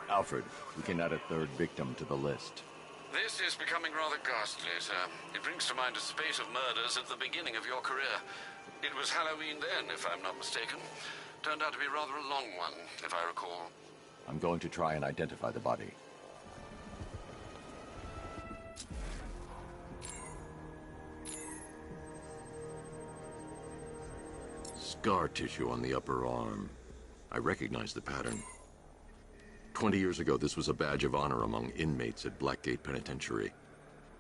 Alfred, we can add a third victim to the list. This is becoming rather ghastly, sir. It brings to mind a spate of murders at the beginning of your career. It was Halloween then, if I'm not mistaken. Turned out to be rather a long one, if I recall. I'm going to try and identify the body. Scar tissue on the upper arm. I recognize the pattern. 20 years ago, this was a badge of honor among inmates at Blackgate Penitentiary.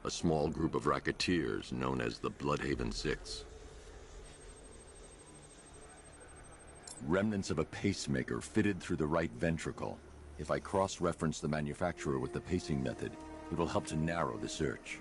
A small group of racketeers known as the Bloodhaven Six. Remnants of a pacemaker fitted through the right ventricle. If I cross-reference the manufacturer with the pacing method, it will help to narrow the search.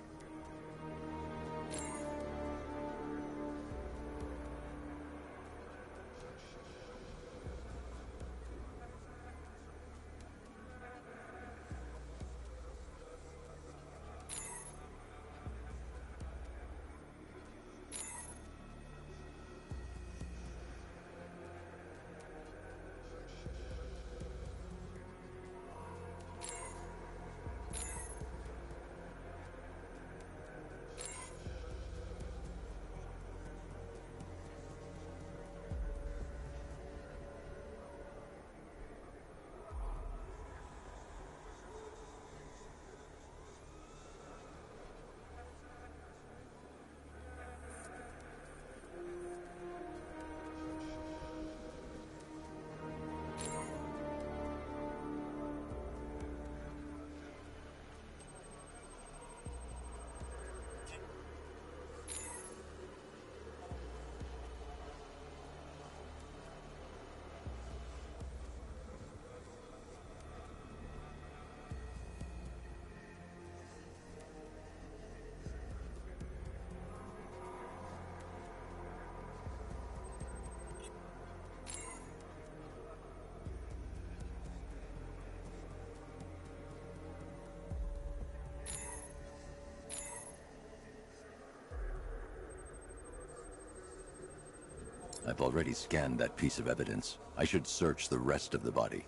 I've already scanned that piece of evidence. I should search the rest of the body.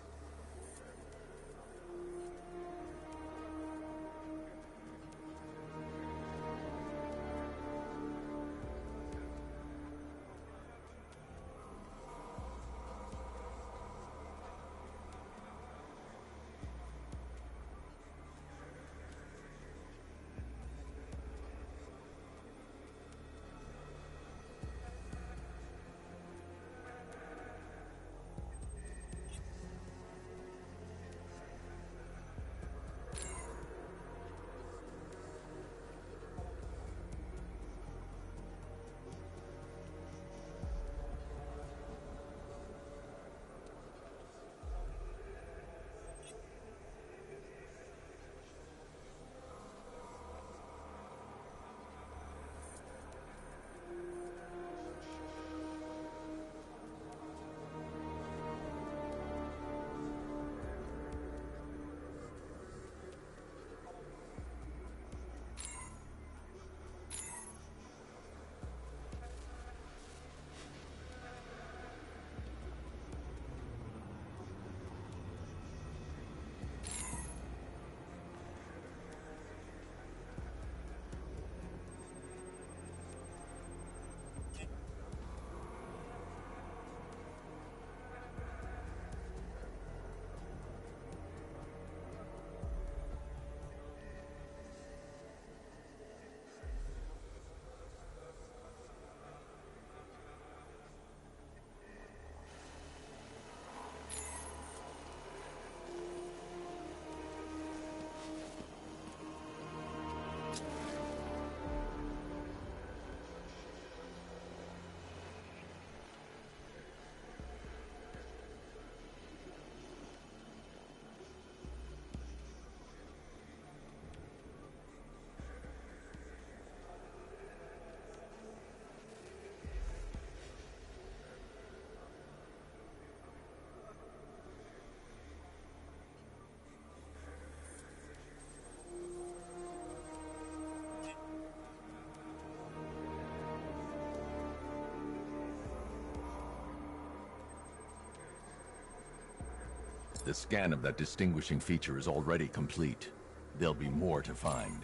The scan of that distinguishing feature is already complete. There'll be more to find.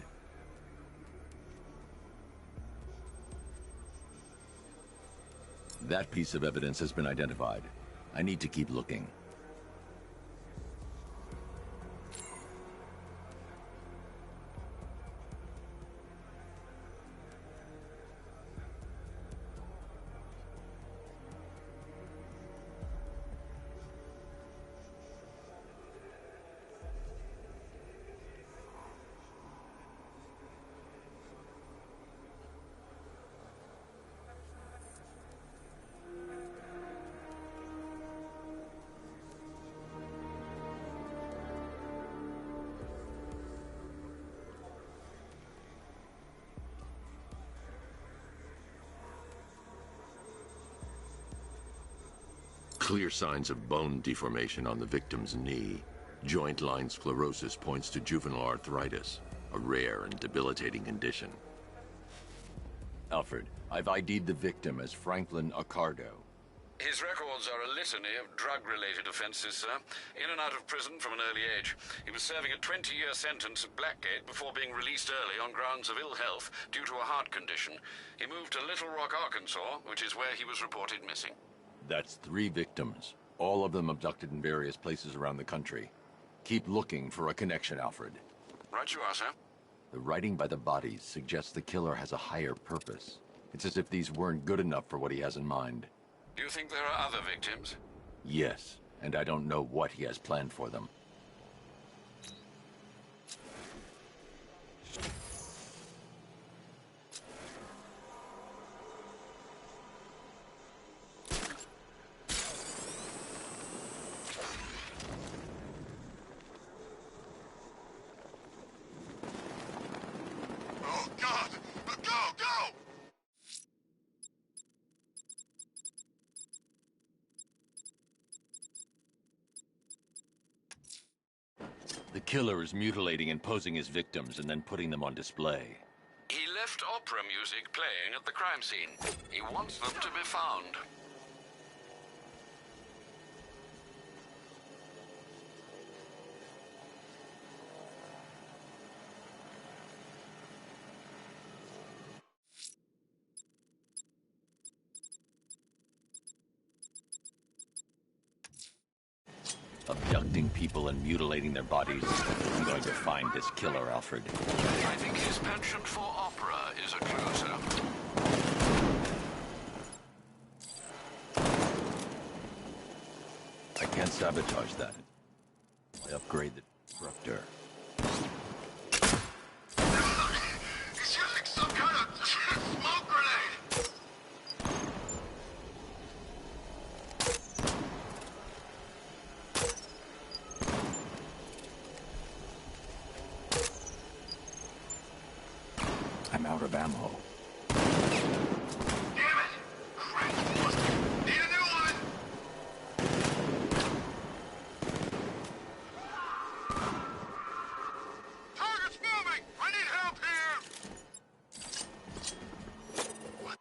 That piece of evidence has been identified. I need to keep looking. Clear signs of bone deformation on the victim's knee. Joint line sclerosis points to juvenile arthritis, a rare and debilitating condition. Alfred, I've ID'd the victim as Franklin Accardo. His records are a litany of drug-related offenses, sir. In and out of prison from an early age. He was serving a 20-year sentence at Blackgate before being released early on grounds of ill health due to a heart condition. He moved to Little Rock, Arkansas, which is where he was reported missing. That's 3 victims, all of them abducted in various places around the country. Keep looking for a connection, Alfred. Right you are, sir. The writing by the bodies suggests the killer has a higher purpose. It's as if these weren't good enough for what he has in mind. Do you think there are other victims? Yes, and I don't know what he has planned for them. The killer is mutilating and posing his victims and then putting them on display. He left opera music playing at the crime scene. He wants them to be found. Abducting people and mutilating their bodies. I'm going to find this killer, Alfred. I think his penchant for opera is a clue, sir. I can't sabotage that. I upgrade the disruptor. He's using some kind of smoke grenade! I'm out of ammo. Damn it! Crap! Need a new one! Target's moving! I need help here! What?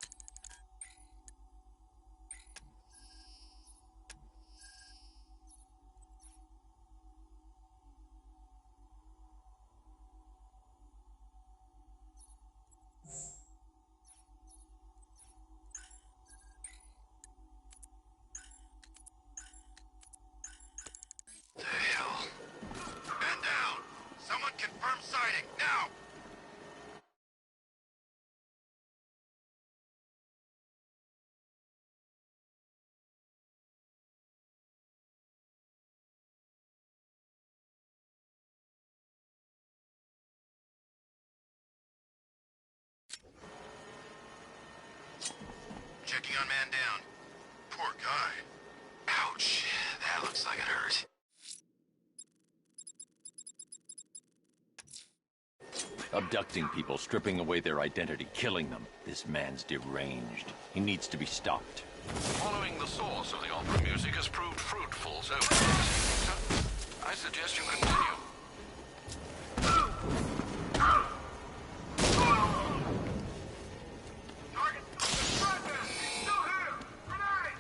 The hell? Man down! Someone confirm sighting, now! Checking on man down. Poor guy. Ouch. That looks like it hurt. Abducting people, stripping away their identity, killing them. This man's deranged. He needs to be stopped. Following the source of the opera music has proved fruitful, so I suggest you continue. Target! He's still here! Grenade!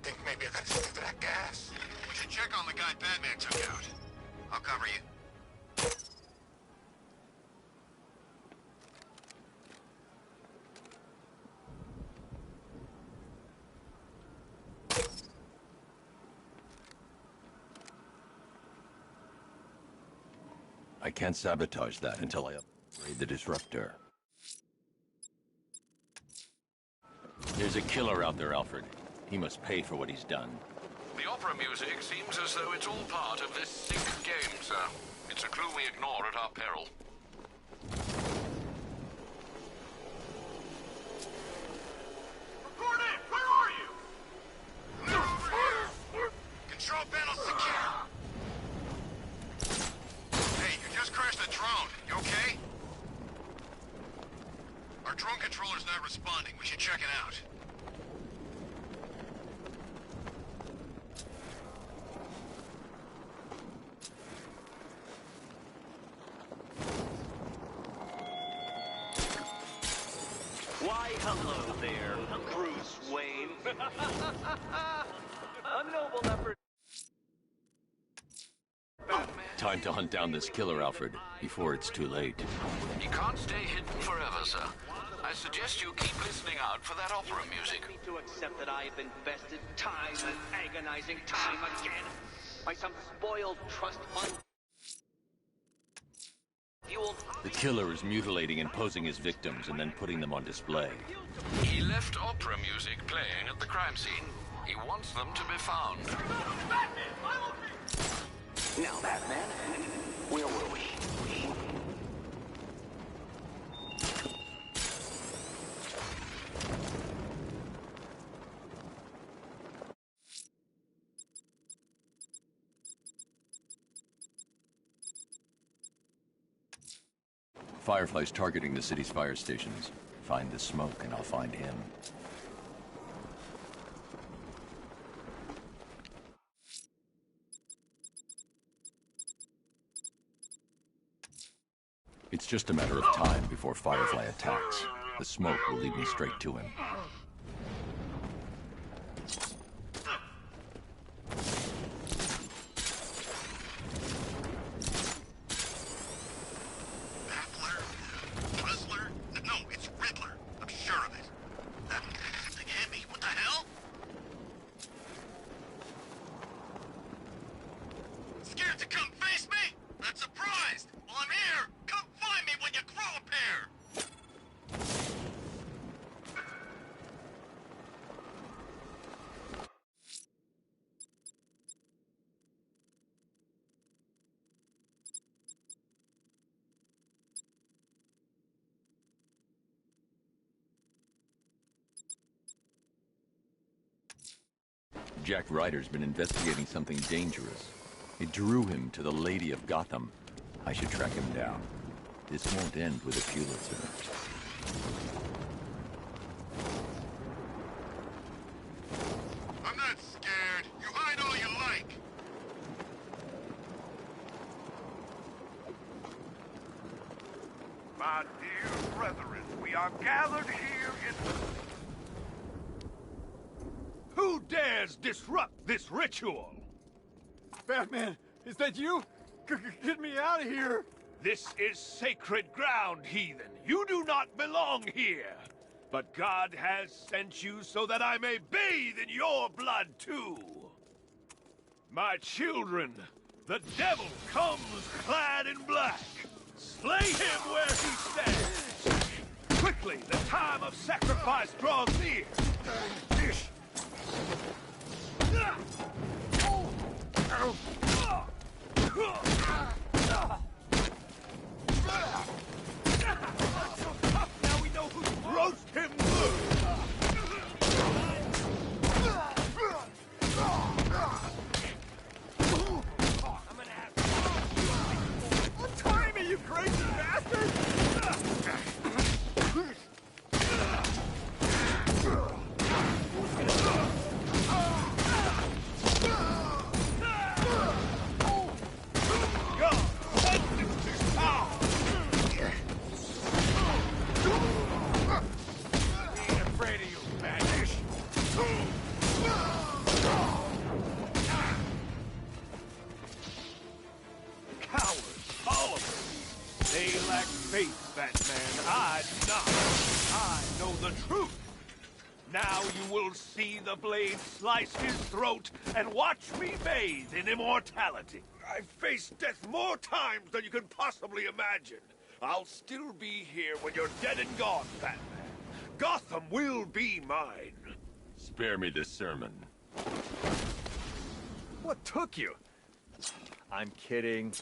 think maybe I gotta stick to that gas. We should check on the guy Batman took out. I'll cover you. I can't sabotage that until I upgrade the disruptor. There's a killer out there, Alfred. He must pay for what he's done. The opera music seems as though it's all part of this sick game, sir. It's a clue we ignore at our peril. Gordon, where are you? They're over here! Control panel secure. Hey, you just crashed a drone. You okay? Our drone controller's not responding. We should check it out. Why, hello there, Bruce Wayne. A noble effort. Time to hunt down this killer, Alfred, before it's too late. He can't stay hidden forever, sir. I suggest you keep listening out for that opera music. Me to accept that I have invested time and agonizing time again by some spoiled trust fund. The killer is mutilating and posing his victims and then putting them on display. He left opera music playing at the crime scene. He wants them to be found. Now, Batman, where were we? Firefly's targeting the city's fire stations. Find the smoke and I'll find him. It's just a matter of time before Firefly attacks. The smoke will lead me straight to him. Jack Ryder's been investigating something dangerous. It drew him to the Lady of Gotham. I should track him down. This won't end with a Pulitzer. I'm not scared. You hide all you like. My dear brethren, we are gathered here in... Who dares disrupt this ritual? Batman, is that you? Get me out of here! This is sacred ground, heathen. You do not belong here. But God has sent you so that I may bathe in your blood, too. My children, the devil comes clad in black. Slay him where he stands. Quickly, the time of sacrifice draws near. Now we know who's roast him good. I'm gonna have to... Untie me, you crazy bastard! Go! face, Batman. I'm not. I know the truth. Now you will see the blade slice his throat and watch me bathe in immortality. I've faced death more times than you can possibly imagine. I'll still be here when you're dead and gone, Batman. Gotham will be mine. Spare me the sermon. What took you? I'm kidding.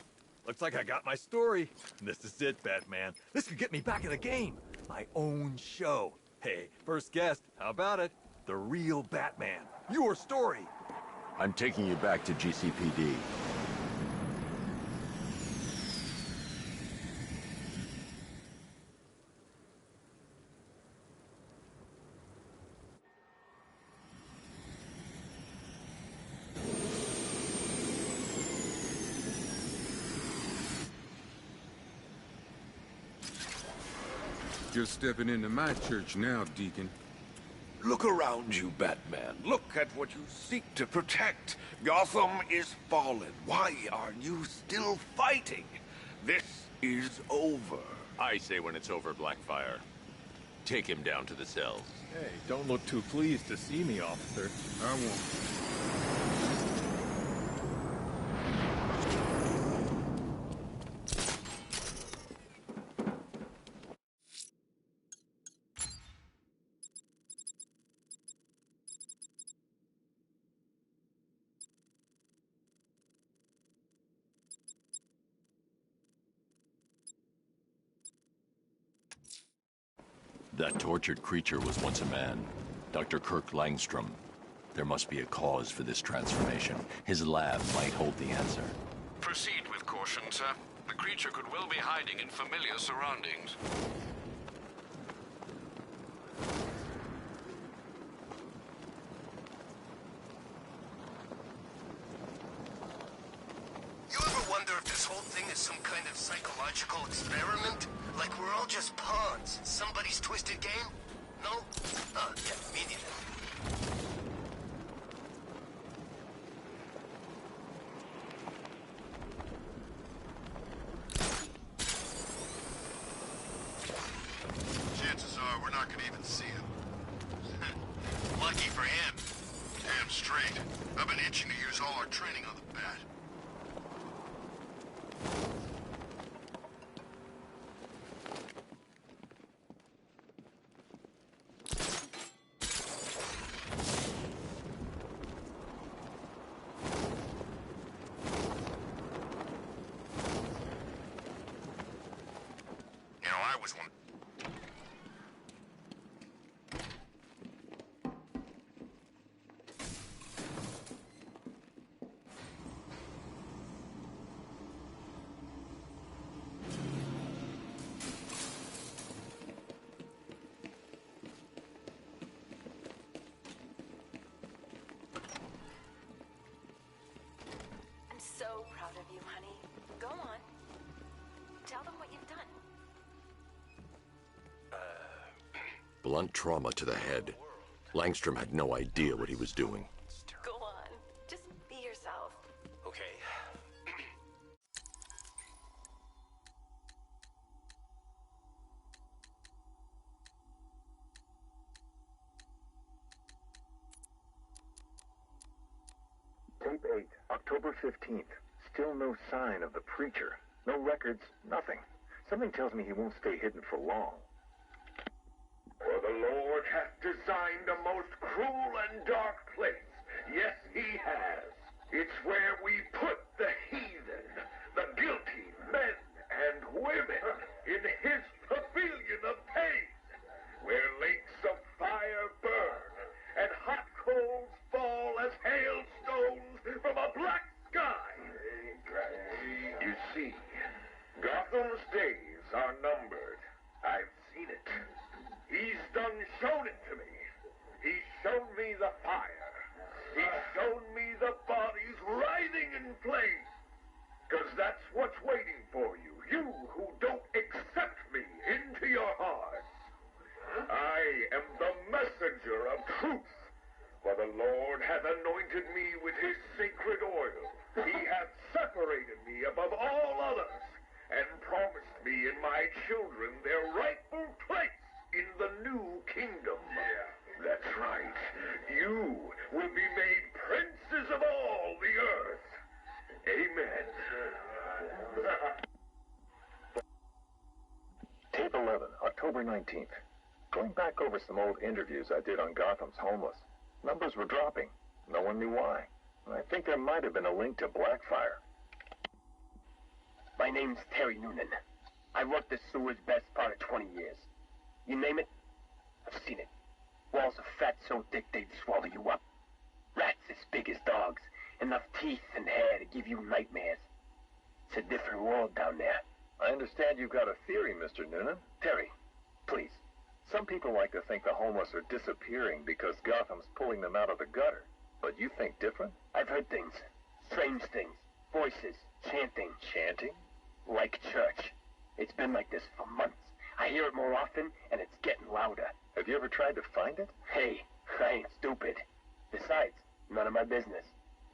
Looks like I got my story. This is it, Batman. This could get me back in the game. My own show. Hey, first guest, how about it? The real Batman. Your story. I'm taking you back to GCPD. You're stepping into my church now, Deacon. Look around you, Batman. Look at what you seek to protect. Gotham is fallen. Why are you still fighting? This is over. I say when it's over, Blackfire. Take him down to the cells. Hey, don't look too pleased to see me, officer. I won't. That tortured creature was once a man. Dr. Kirk Langstrom. There must be a cause for this transformation. His lab might hold the answer. Proceed with caution, sir. The creature could well be hiding in familiar surroundings. You ever wonder if this whole thing is some kind of psychological experiment? Like we're all just pawns in somebody's twisted game? No? Yeah, me neither. Chances are we're not gonna even see him. Lucky for him. Damn straight. I've been itching to use all our training on the bat. You know, I was one. I'm so proud of you, honey. Go on. Tell them what you've done. Blunt trauma to the head. Langstrom had no idea what he was doing. Go on. Just be yourself. Okay. Tape 8, October 15th. Still no sign of the preacher. No records, nothing. Something tells me he won't stay hidden for long. For the Lord hath designed a most cruel and dark place. Yes, he has. It's where we put the heathen, the guilty men and women, in his pavilion of pain, where lakes of fire burn and hot coals fall as hailstones from a black sky. You see, Gotham's days are numbered. I've seen it. He's done shown it to me. He's shown me the fire. He's shown me the bodies writhing in flames. 'Cause that's what's waiting for you. You who don't accept me into your hearts. I am the messenger of truth. For the Lord hath anointed me with his sacred oil. He hath separated me above all others, and promised me in my children their rightful place in the new kingdom. That's right. You will be made princes of all the earth. Amen. Tape 11, October 19th. Going back over some old interviews I did on Gotham's homeless. Numbers were dropping. No one knew why. I think there might have been a link to Blackfire. My name's Terry Noonan. I worked the sewers best part of 20 years. You name it, I've seen it. Walls of fat so thick they'd swallow you up. Rats as big as dogs. Enough teeth and hair to give you nightmares. It's a different world down there. I understand you've got a theory, Mr. Noonan. Terry, please. Some people like to think the homeless are disappearing because Gotham's pulling them out of the gutter. But you think different? I've heard things. Strange things. Voices. Chanting. Chanting? Like church. It's been like this for months. I hear it more often, and it's getting louder. Have you ever tried to find it? Hey, I ain't stupid. Besides, none of my business.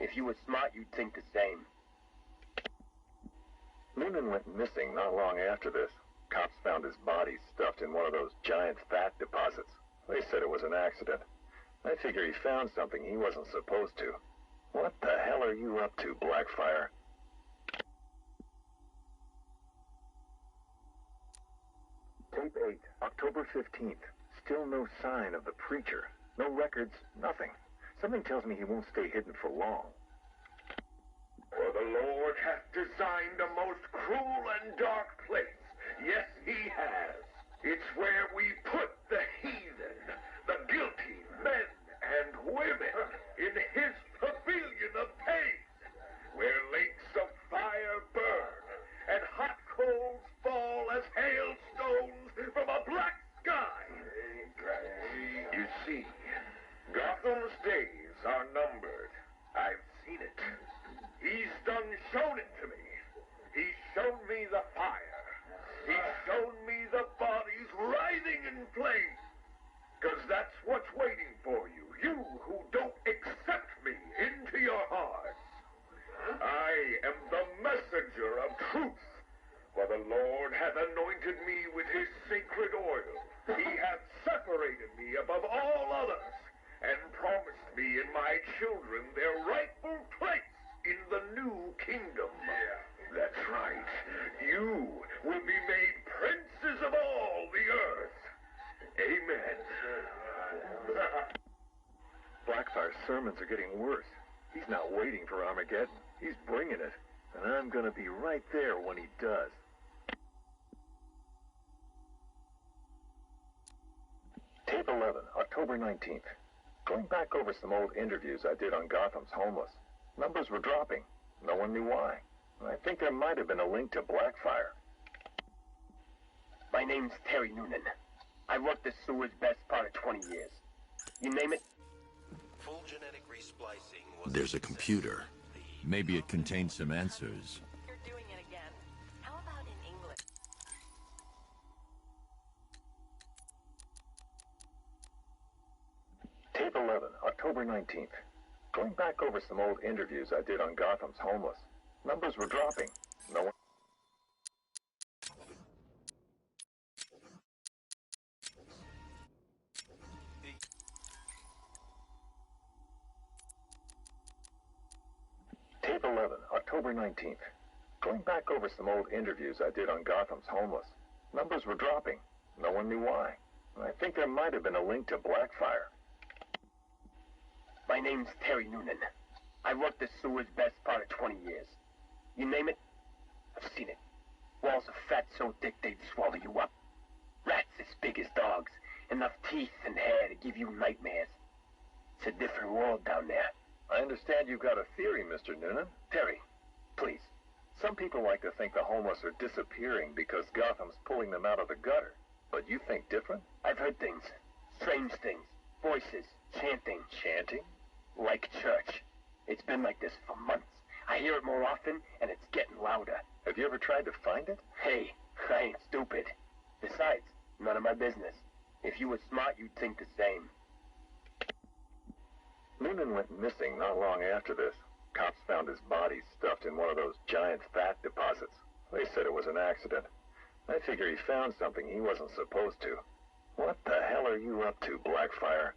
If you were smart, you'd think the same. Noonan went missing not long after this. Cops found his body stuffed in one of those giant fat deposits. They said it was an accident. I figure he found something he wasn't supposed to. What the hell are you up to, Blackfire? Tape 8, October 15th. Still no sign of the preacher. No records, nothing. Something tells me he won't stay hidden for long. For the Lord hath designed a most cruel and dark place. Yes, he has. It's where we put the heathen, the guilty men and women, in his pavilion of pain, where lakes of fire burn, and hot coals fall as hailstones from a black sky. You see, Gotham's days are numbered. I've seen it. He's done shown it to me. He's shown me the fire. He's shown me the bodies writhing in flame. 'Cause that's what's waiting for you, you who don't accept me into your hearts. I am the messenger of truth, for the Lord hath anointed me with his sacred oil. He hath separated me above all others, and promised me and my children their rightful place in the new kingdom. That's right. You will be made princes of all the earth. Amen. Blackfire's sermons are getting worse. He's not waiting for Armageddon. He's bringing it. And I'm gonna be right there when he does. Tape 11, October 19th. Going back over some old interviews I did on Gotham's homeless. Numbers were dropping. No one knew why. I think there might have been a link to Blackfire. My name's Terry Noonan. I worked the sewers best part of 20 years. You name it. Full genetic resplicing was There's a computer. Maybe it contains some answers. You're doing it again. How about in English? Tape 11, October 19th. Going back over some old interviews I did on Gotham's homeless. Numbers were dropping. No one... Tape 11, October 19th. Going back over some old interviews I did on Gotham's homeless. Numbers were dropping. No one knew why. I think there might have been a link to Blackfire. My name's Terry Noonan. I worked the sewers best part of 20 years. You name it, I've seen it. Walls of fat so thick they'd swallow you up. Rats as big as dogs. Enough teeth and hair to give you nightmares. It's a different world down there. I understand you've got a theory, Mr. Noonan. Terry, please. Some people like to think the homeless are disappearing because Gotham's pulling them out of the gutter. But you think different? I've heard things. Strange things. Voices. Chanting. Chanting? Like church. It's been like this for months. I hear it more often, and it's getting louder. Have you ever tried to find it? Hey, I ain't stupid. Besides, none of my business. If you were smart, you'd think the same. Noonan went missing not long after this. Cops found his body stuffed in one of those giant fat deposits. They said it was an accident. I figure he found something he wasn't supposed to. What the hell are you up to, Blackfire?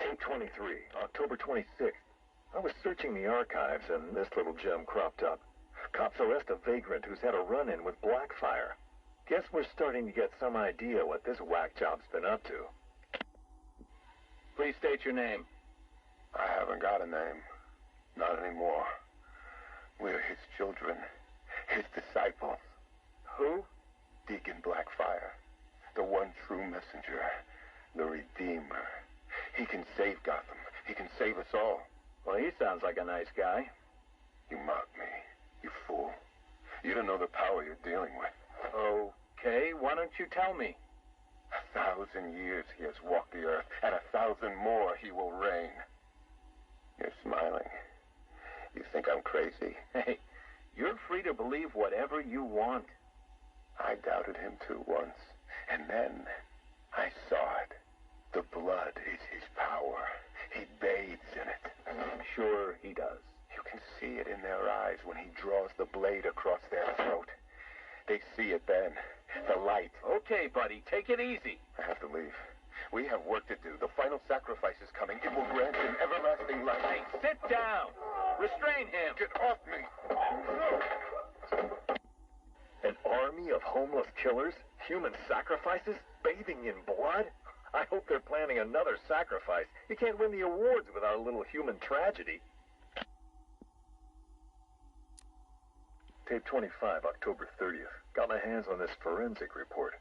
Tape 23, October 26th. I was searching the archives and this little gem cropped up. Cops arrest a vagrant who's had a run-in with Blackfire. Guess we're starting to get some idea what this whack job's been up to. Please state your name. I haven't got a name. Not anymore. We're his children. His disciples. Who? Deacon Blackfire. The one true messenger. The Redeemer. He can save Gotham. He can save us all. Well, he sounds like a nice guy. You mock me, you fool. You don't know the power you're dealing with. Okay, why don't you tell me? 1,000 years he has walked the earth, and 1,000 more he will reign. You're smiling. You think I'm crazy? Hey, you're free to believe whatever you want. I doubted him too once, and then I saw it. The blood is his power. He bathes in it. I'm sure he does. You can see it in their eyes when he draws the blade across their throat. They see it then. The light. Okay, buddy, take it easy. I have to leave. We have work to do. The final sacrifice is coming. It will grant him everlasting life. Hey, sit down. Restrain him. Get off me. An army of homeless killers? Human sacrifices? Bathing in blood? I hope they're planning another sacrifice. You can't win the awards without a little human tragedy. Tape 25, October 30th. Got my hands on this forensic report.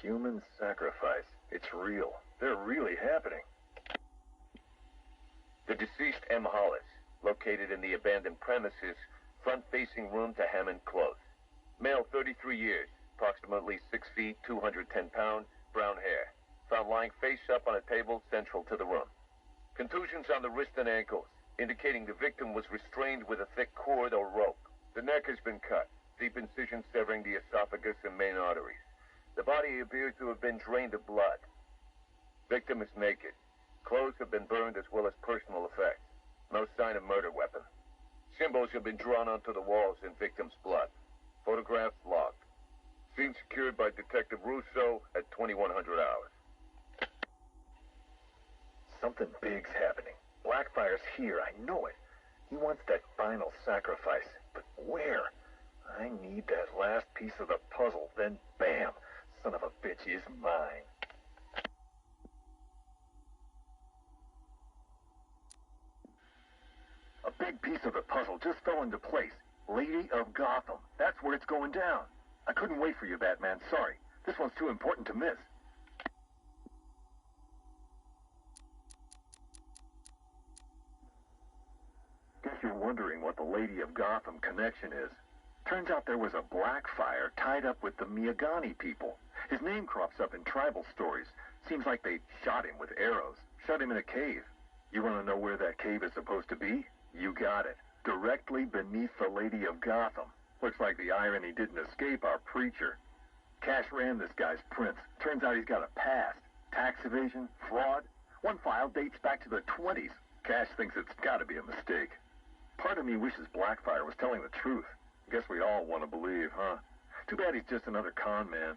Human sacrifice. It's real. They're really happening. The deceased M. Hollis, located in the abandoned premises, front-facing room to Hammond Close. Male, 33 years, approximately 6 feet, 210 pounds, brown hair. Found lying face up on a table central to the room. Contusions on the wrist and ankles, indicating the victim was restrained with a thick cord or rope. The neck has been cut, deep incision severing the esophagus and main arteries. The body appears to have been drained of blood. Victim is naked. Clothes have been burned as well as personal effects. No sign of murder weapon. Symbols have been drawn onto the walls in victim's blood. Photographs logged. Scene secured by Detective Russo at 2100 hours. Something big's happening. Blackfire's here, I know it. He wants that final sacrifice. But where? I need that last piece of the puzzle, then bam! Son of a bitch is mine. A big piece of the puzzle just fell into place. Lady of Gotham. That's where it's going down. I couldn't wait for you, Batman. Sorry. This one's too important to miss. Guess you're wondering what the Lady of Gotham connection is. Turns out there was a Blackfire tied up with the Miyagani people. His name crops up in tribal stories. Seems like they shot him with arrows, shut him in a cave. You want to know where that cave is supposed to be? You got it. Directly beneath the Lady of Gotham. Looks like the irony didn't escape our preacher. Cash ran this guy's prints. Turns out he's got a past. Tax evasion, fraud. One file dates back to the 20s. Cash thinks it's got to be a mistake. Part of me wishes Blackfire was telling the truth. Guess we all want to believe, huh? Too bad he's just another con man.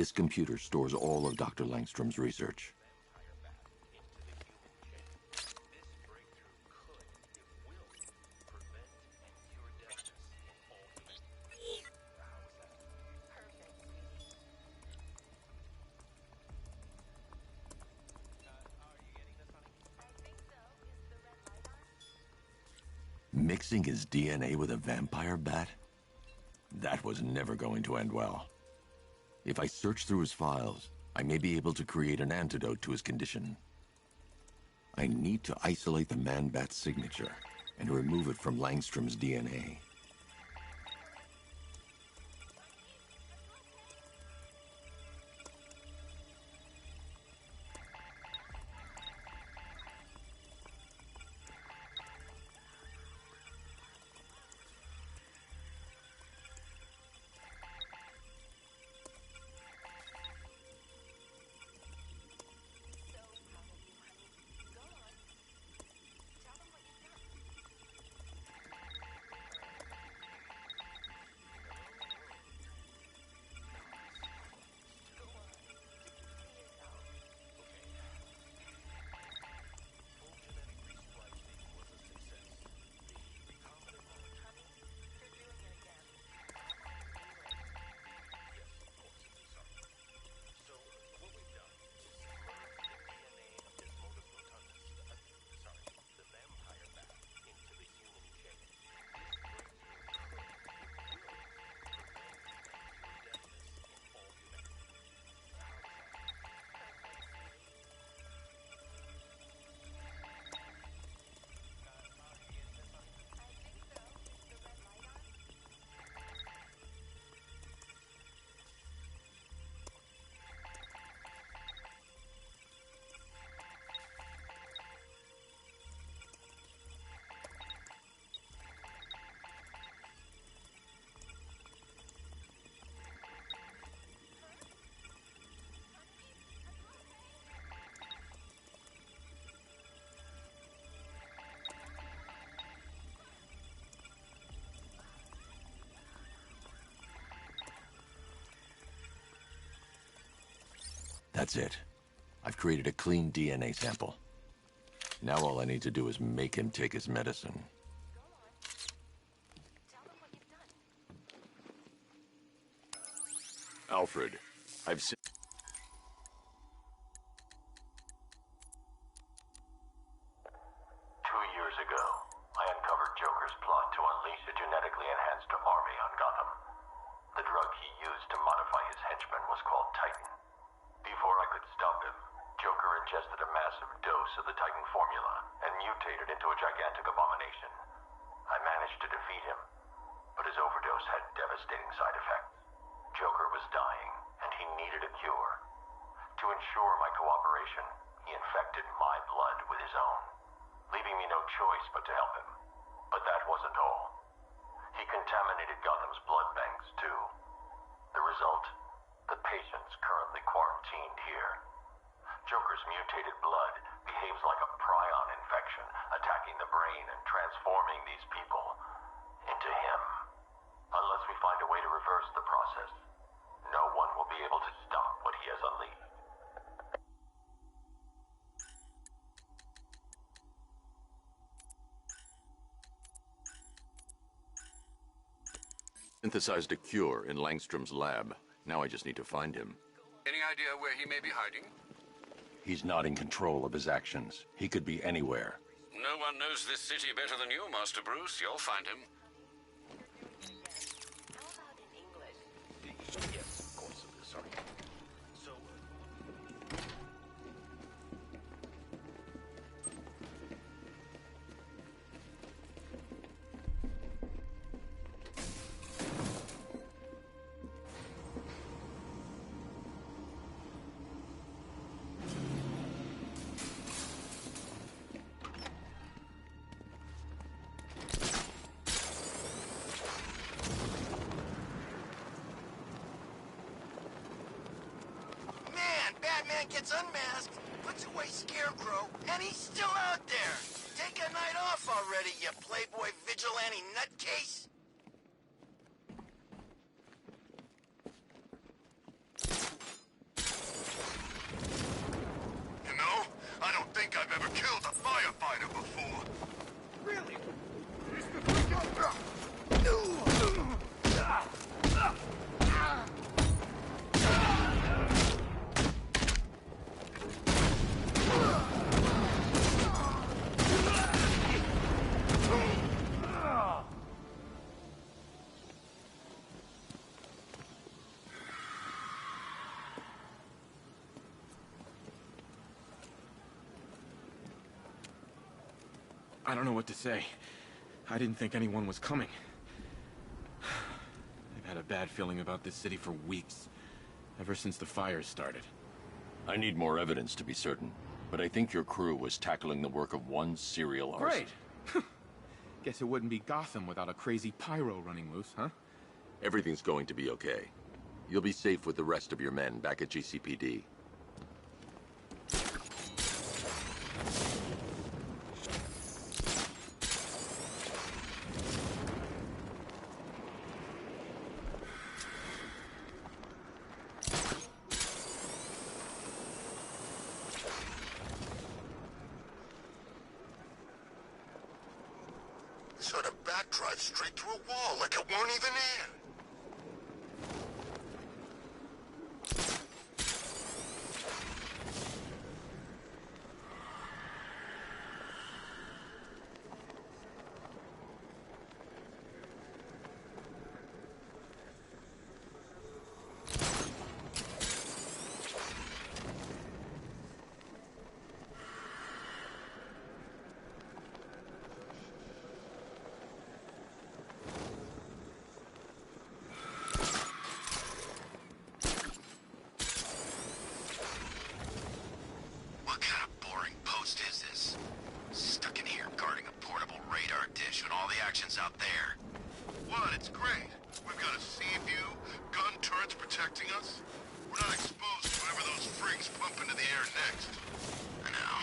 This computer stores all of Dr. Langstrom's research. Mixing his DNA with a vampire bat? That was never going to end well. If I search through his files, I may be able to create an antidote to his condition. I need to isolate the man-bat's signature and remove it from Langstrom's DNA. That's it. I've created a clean DNA sample. Now all I need to do is make him take his medicine. Alfred, I've seen... 2 years ago, I uncovered Joker's plot to unleash a genetically enhanced army on Gotham. The drug he used to modify his henchmen was called Titan. Before I could stop him, Joker ingested a massive dose of the Titan formula and mutated into a gigantic abomination. I managed to defeat him, but his overdose had devastating side effects. Joker was dying, and he needed a cure. To ensure my cooperation, he infected my blood with his own, leaving me no choice but to help him. But that wasn't all. He contaminated Gotham's blood banks, too. The result? The patients currently quarantined here. Joker's mutated blood behaves like a prion infection, attacking the brain and transforming these people into him. Unless we find a way to reverse the process, no one will be able to stop what he has unleashed. Synthesized a cure in Langstrom's lab. Now I just need to find him. Any idea where he may be hiding? He's not in control of his actions. He could be anywhere. No one knows this city better than you, Master Bruce. You'll find him. Yes, of course. Sorry. So, Batman gets unmasked, puts away Scarecrow, and he's still out there. Take a night off already, you playboy vigilante nutcase. I don't know what to say. I didn't think anyone was coming. I've had a bad feeling about this city for weeks. Ever since the fires started. I need more evidence to be certain, but I think your crew was tackling the work of one serial arson. Great! Guess it wouldn't be Gotham without a crazy pyro running loose, huh? Everything's going to be okay. You'll be safe with the rest of your men back at GCPD. So the bat drives straight through a wall like it weren't even there. What kind of boring post is this? Stuck in here guarding a portable radar dish when all the action's out there. What? It's great. We've got a sea view, gun turrets protecting us. We're not exposed to whatever those freaks pump into the air next. I know.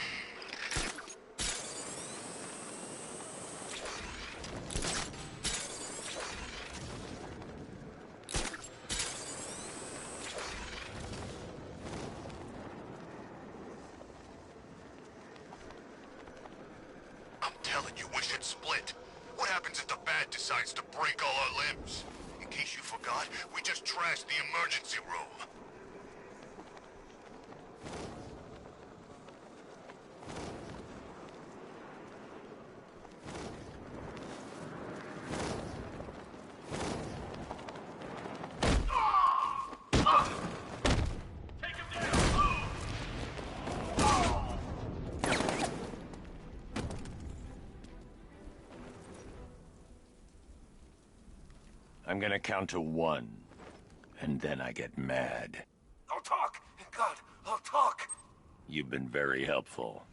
I'm telling you, we should split. What happens if the Bat decides to break all our limbs? In case you forgot, we just trashed the emergency room. I'm gonna count to 1, and then I get mad. I'll talk! God, I'll talk! You've been very helpful.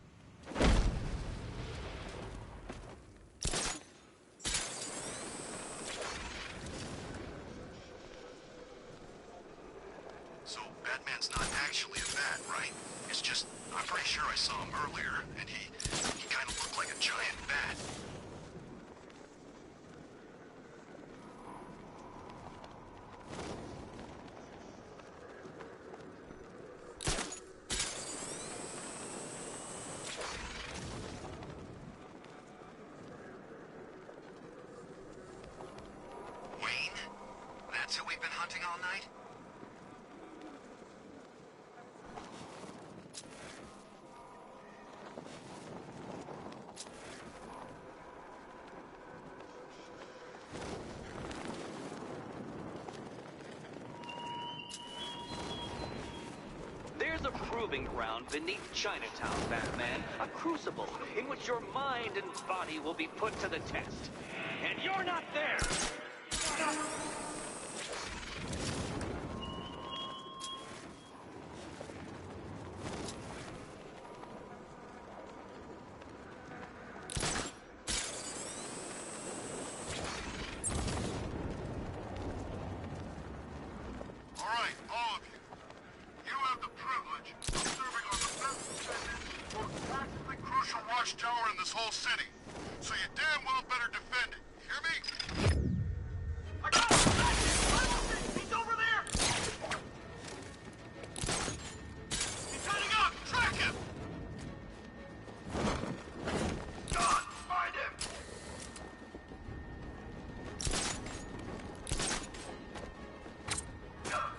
So Batman's not actually a bat, right? It's just, I'm pretty sure I saw him earlier, and he kind of looked like a giant bat. Wayne? That's who we've been hunting all night? There's a proving ground beneath Chinatown, Batman. A crucible in which your mind and body will be put to the test. And you're not there! All right, all of you. You have the privilege of serving on the best defended, most tactically crucial watchtower in this whole city. So you damn well better defend it. You hear me? I got him! He's over there! He's heading up! Track him! John, find him!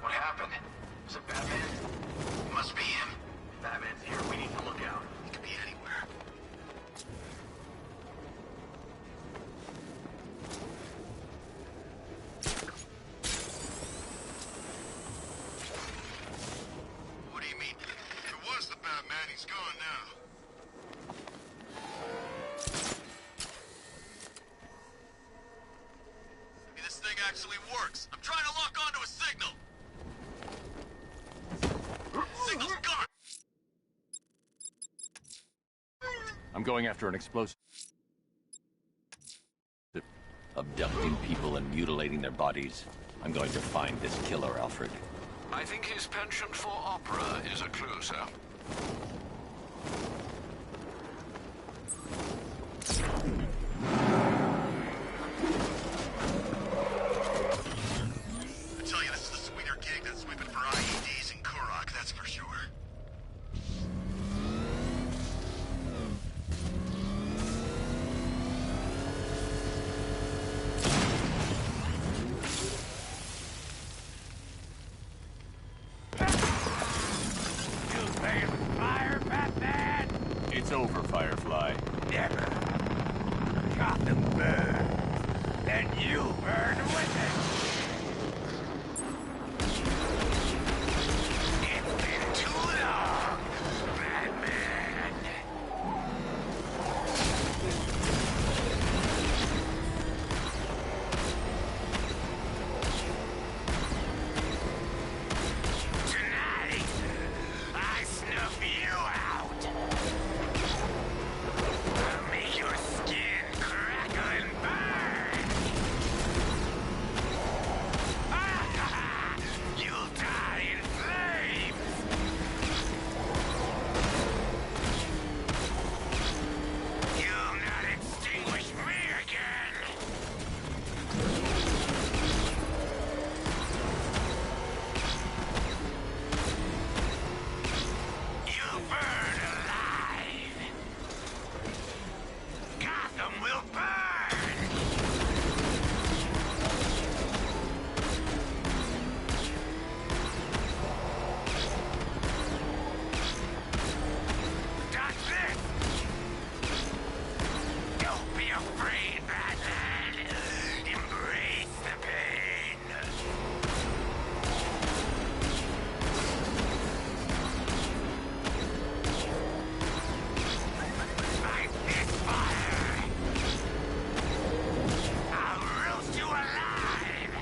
What happened? Was it Batman? It must be him. If Batman's here, we need to look out. He could be anywhere. What do you mean? If it was the Batman, he's gone now. actually works. I'm trying to lock onto a signal. Signal's gone. I'm going after an explosive. Abducting people and mutilating their bodies. I'm going to find this killer, Alfred. I think his penchant for opera is a clue, sir. I tell you, this is a sweeter gig than sweeping for IEDs in Kurok, that's for sure. It's over, Firefly. Never. Gotham burns, and you burn with it. It's been too long, Batman. Tonight, I snuff you out. I'll make your skin crackle and burn! You'll die in flames! You'll not extinguish me again! You'll burn alive! Gotham will burn! That's it! Don't be afraid, Batman! Embrace the pain! Fight this fire! I'll roast you alive!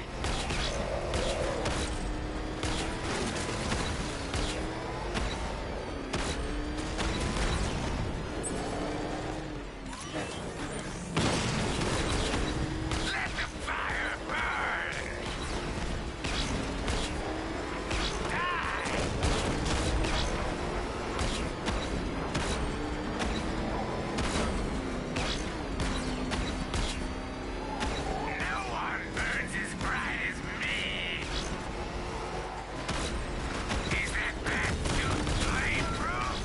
Let the fire burn! Die! No one burns as bright as me! Is that bat suit flame-proof?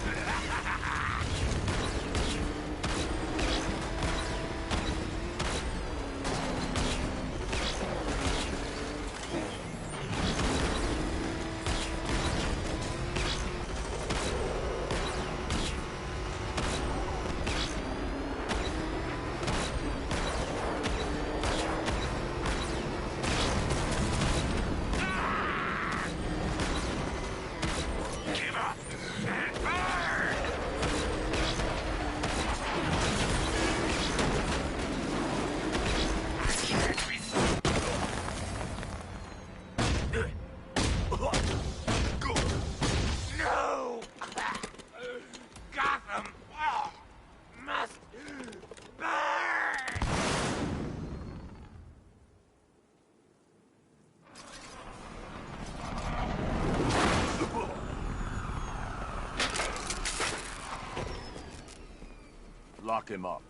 Give up and burn! I can't resist. No! Gotham must burn! Lock him up.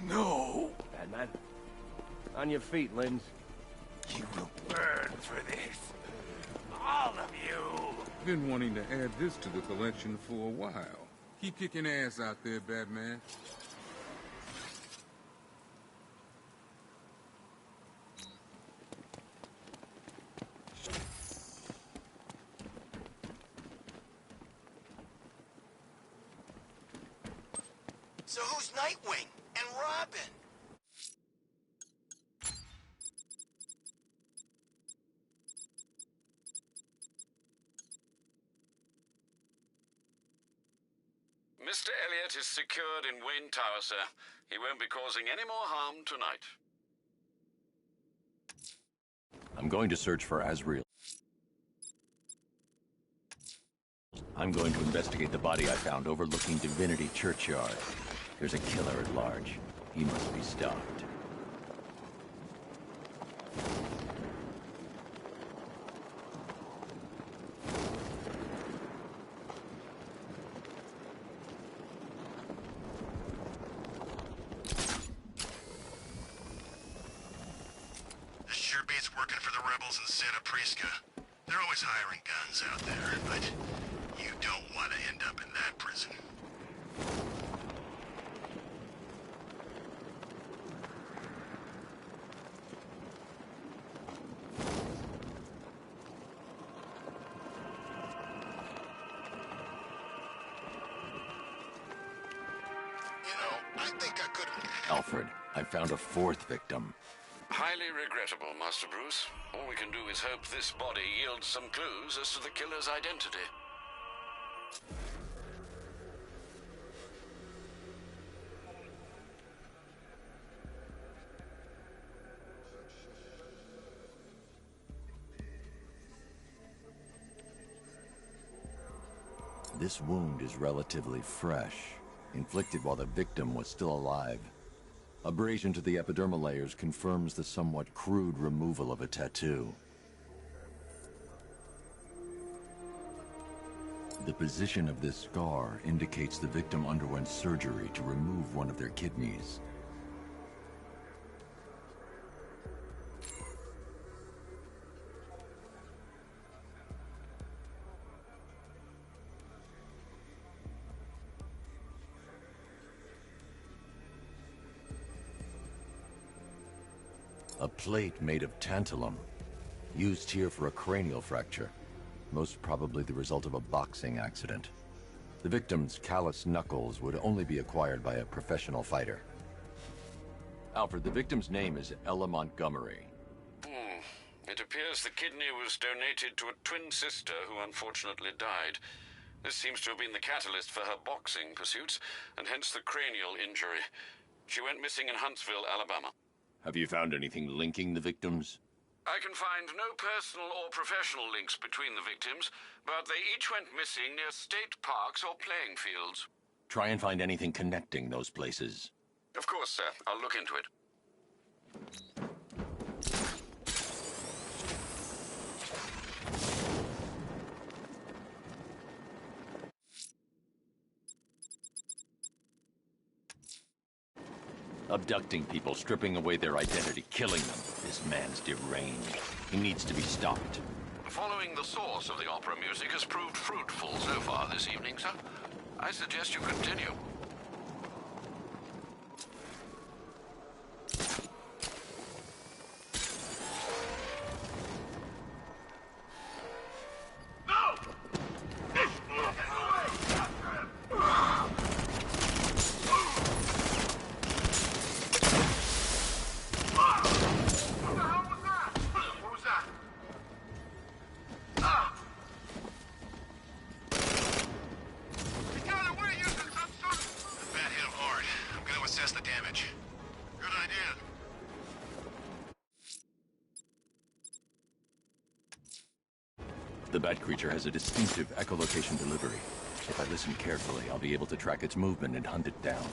No! Batman, on your feet, Lins. You will burn for this. All of you! Been wanting to add this to the collection for a while. Keep kicking ass out there, Batman. So who's Nightwing and Robin? Mr. Elliot is secured in Wayne Tower, sir. He won't be causing any more harm tonight. I'm going to search for Azrael. I'm going to investigate the body I found overlooking Divinity Churchyard. There's a killer at large. He must be stopped. This sure beats working for the rebels in Santa Prisca. They're always hiring guns out there, but you don't want to end up in that prison. You know, I think I could have... Alfred, I found a fourth victim. Highly regrettable, Master Bruce. All we can do is hope this body yields some clues as to the killer's identity. This wound is relatively fresh, inflicted while the victim was still alive. Abrasion to the epidermal layers confirms the somewhat crude removal of a tattoo. The position of this scar indicates the victim underwent surgery to remove one of their kidneys. A plate made of tantalum, used here for a cranial fracture, most probably the result of a boxing accident. The victim's calloused knuckles would only be acquired by a professional fighter. Alfred, the victim's name is Ella Montgomery. It appears the kidney was donated to a twin sister who unfortunately died. This seems to have been the catalyst for her boxing pursuits, and hence the cranial injury. She went missing in Huntsville, Alabama. Have you found anything linking the victims? I can find no personal or professional links between the victims, but they each went missing near state parks or playing fields. Try and find anything connecting those places. Of course, sir. I'll look into it. Abducting people, stripping away their identity, killing them. This man's deranged. He needs to be stopped. Following the source of the opera music has proved fruitful so far this evening, sir. I suggest you continue. The bat creature has a distinctive echolocation delivery. If I listen carefully, I'll be able to track its movement and hunt it down.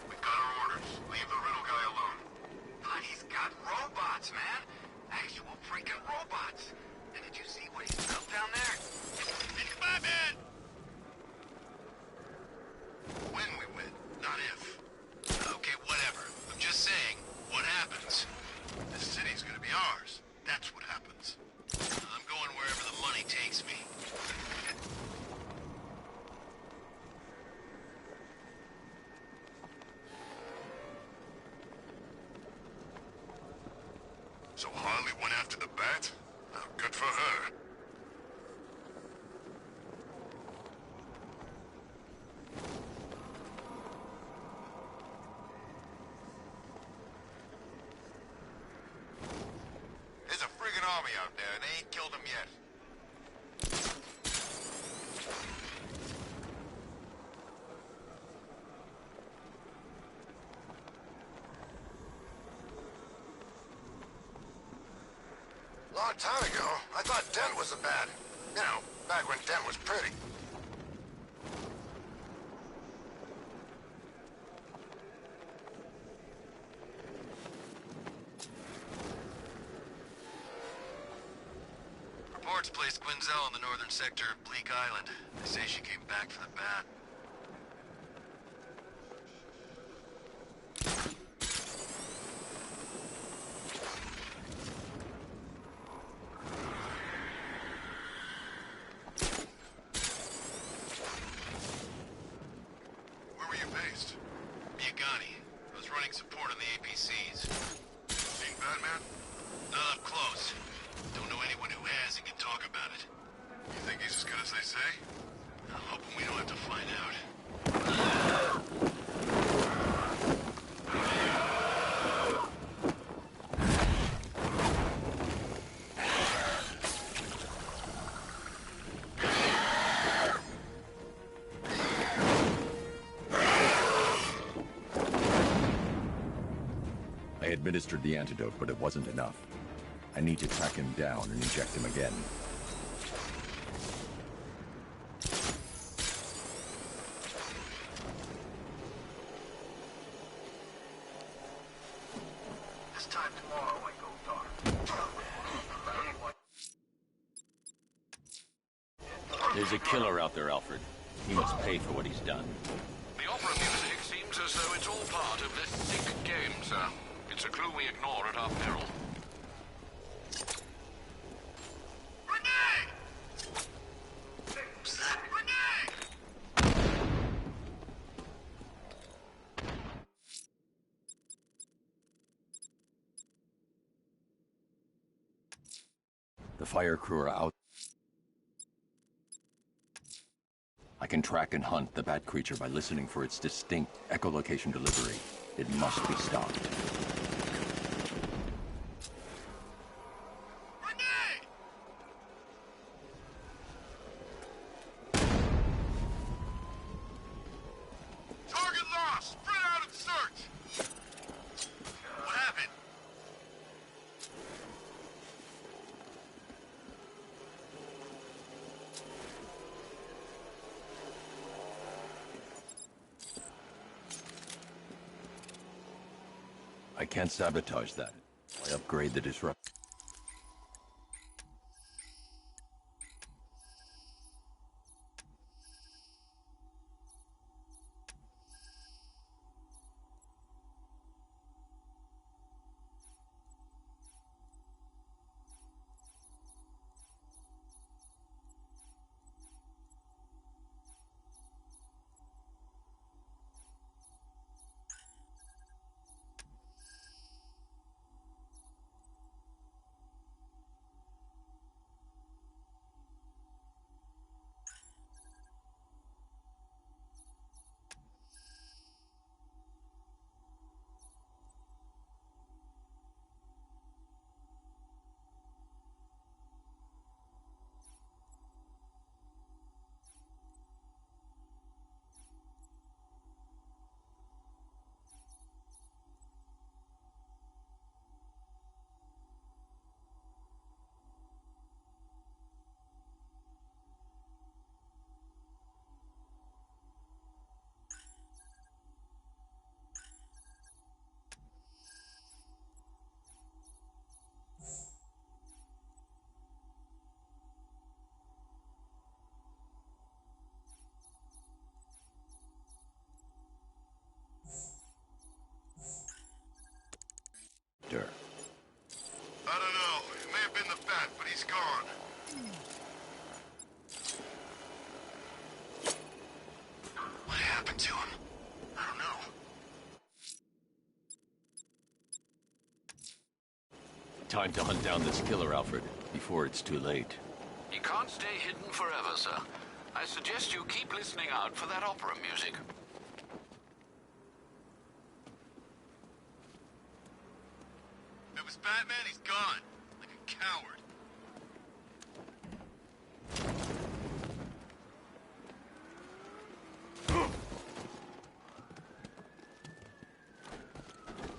We've got our orders. Leave the riddle guy alone. But he's got robots, man. Actual freaking robots. And did you see what he's built down there? It's my man! When we win, not if. Okay, whatever. I'm just saying, what happens? This city's gonna be ours. That's what happens. I'm going wherever the money takes me. So Harley went after the bat? Oh, good for her. There's a friggin' army out there, and they ain't killed them yet. long time ago. I thought Dent was a bad. You know, back when Dent was pretty. Reports placed Quinzel in the northern sector of Bleak Island. They say she came back for the bat. Where were you based? Miagani. I was running support on the APCs. Seen Batman? Not up close. Don't know anyone who has and can talk about it. You think he's as good as they say? I'm hoping we don't have to find out. I administered the antidote, but it wasn't enough. I need to track him down and inject him again. This time tomorrow I go dark. There's a killer out there, Alfred. He must pay for what he's done. The opera music seems as though it's all part of this sick game, sir. It's a clue we ignore at our peril. The fire crew are out. I can track and hunt the bat creature by listening for its distinct echolocation delivery. It must be stopped. Target lost! Spread out and search! What happened? I can't sabotage that. I upgrade the disrupt. I don't know. It may have been the bat, but he's gone. What happened to him? I don't know. Time to hunt down this killer, Alfred, before it's too late. He can't stay hidden forever, sir. I suggest you keep listening out for that opera music. If it was Batman, he's gone. Like a coward.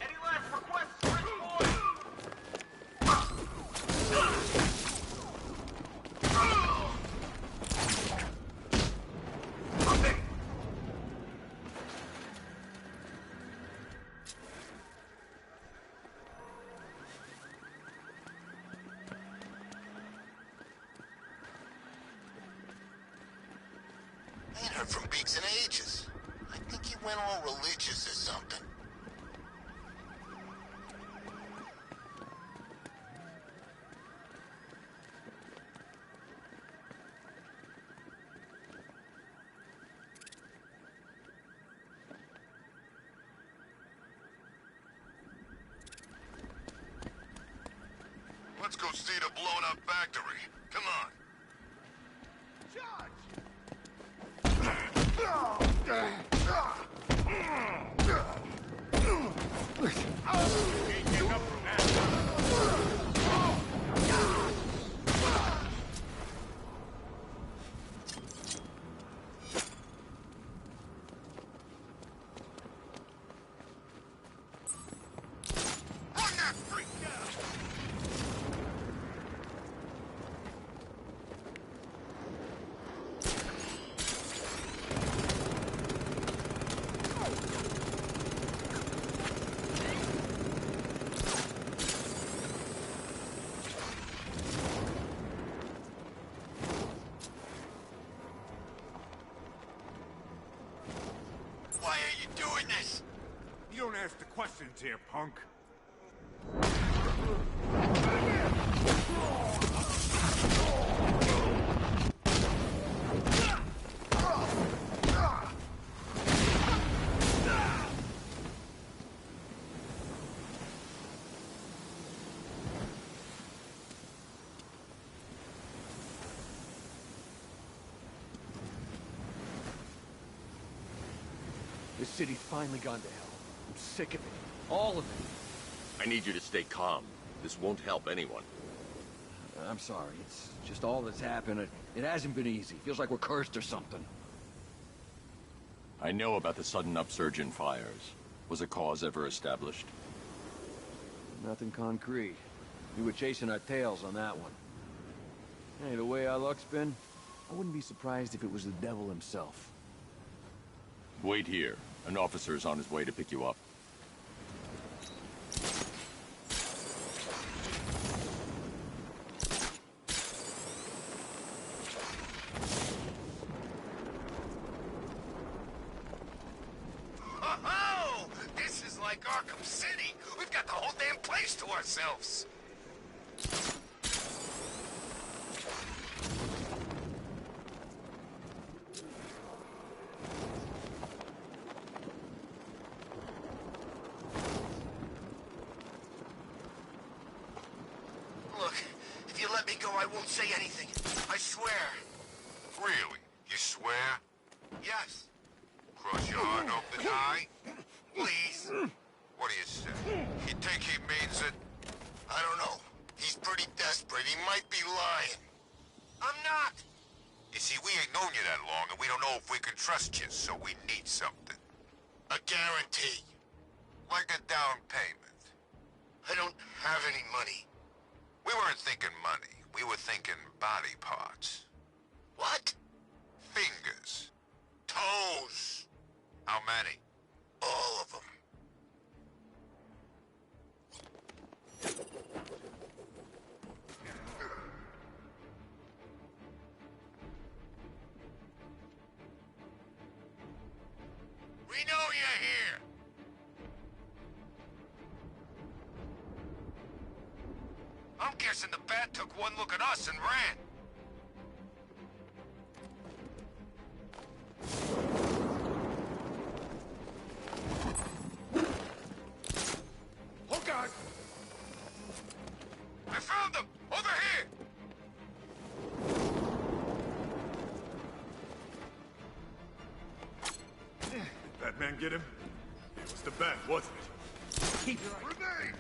Any last requests, Rich boy? I ain't heard from Beaks in ages. I think he went all religious or something. Let's go see the blown-up factory. Come on. Why are you doing this? You don't ask the questions here, punk. This city's finally gone to hell. I'm sick of it. All of it. I need you to stay calm. This won't help anyone. I'm sorry. It's just all that's happened. It hasn't been easy. Feels like we're cursed or something. I know about the sudden upsurge in fires. Was a cause ever established? Nothing concrete. We were chasing our tails on that one. Hey, the way our luck's been, I wouldn't be surprised if it was the devil himself. Wait here. An officer is on his way to pick you up. Oh, this is like Arkham City. We've got the whole damn place to ourselves. Look, if you let me go, I won't say anything. I swear. Really? You swear? Yes. Cross your heart and hope to die? Please. What do you say? You think he means it? I don't know. He's pretty desperate. He might be lying. I'm not. You see, we ain't known you that long, and we don't know if we can trust you, so we need something. A guarantee. Like a down payment. I don't have any money. We weren't thinking money. We were thinking body parts. What? Fingers. Toes. How many? All of them. We know you're here. I'm guessing the bat took one look at us and ran. Oh, God! I found them! Over here! Batman get him? It was the bat, wasn't it? Keep your eye. Grenade!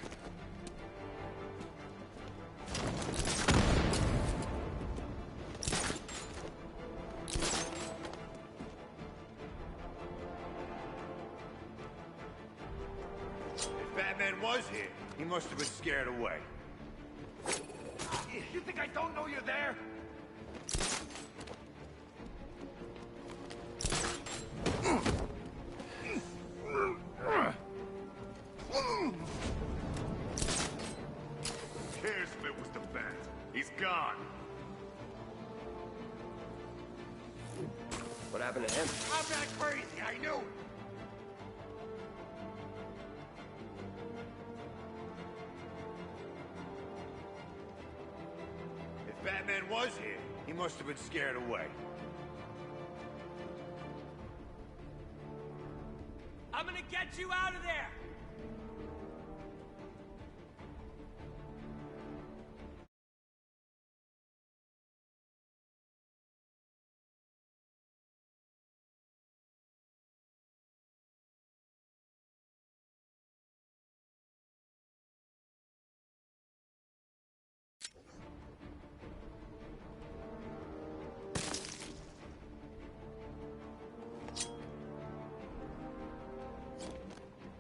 If Batman was here, he must have been scared away. You think I don't know you're there? Who cares if it was the bat? He's gone. What happened to him? I'm not crazy, I knew it! If Batman was here, he must have been scared away. I'm gonna get you out of there!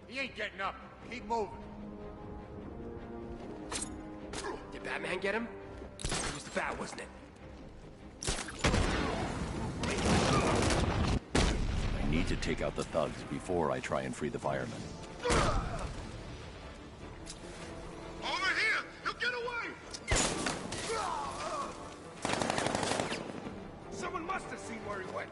He ain't getting up. Keep moving. Did Batman get him? It was the Bat, wasn't it? I need to take out the thugs before I try and free the firemen. Over here! He'll get away! Someone must have seen where he went.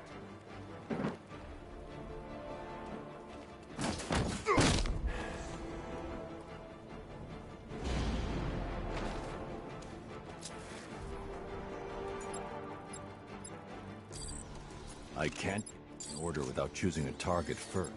I can't get an order without choosing a target first.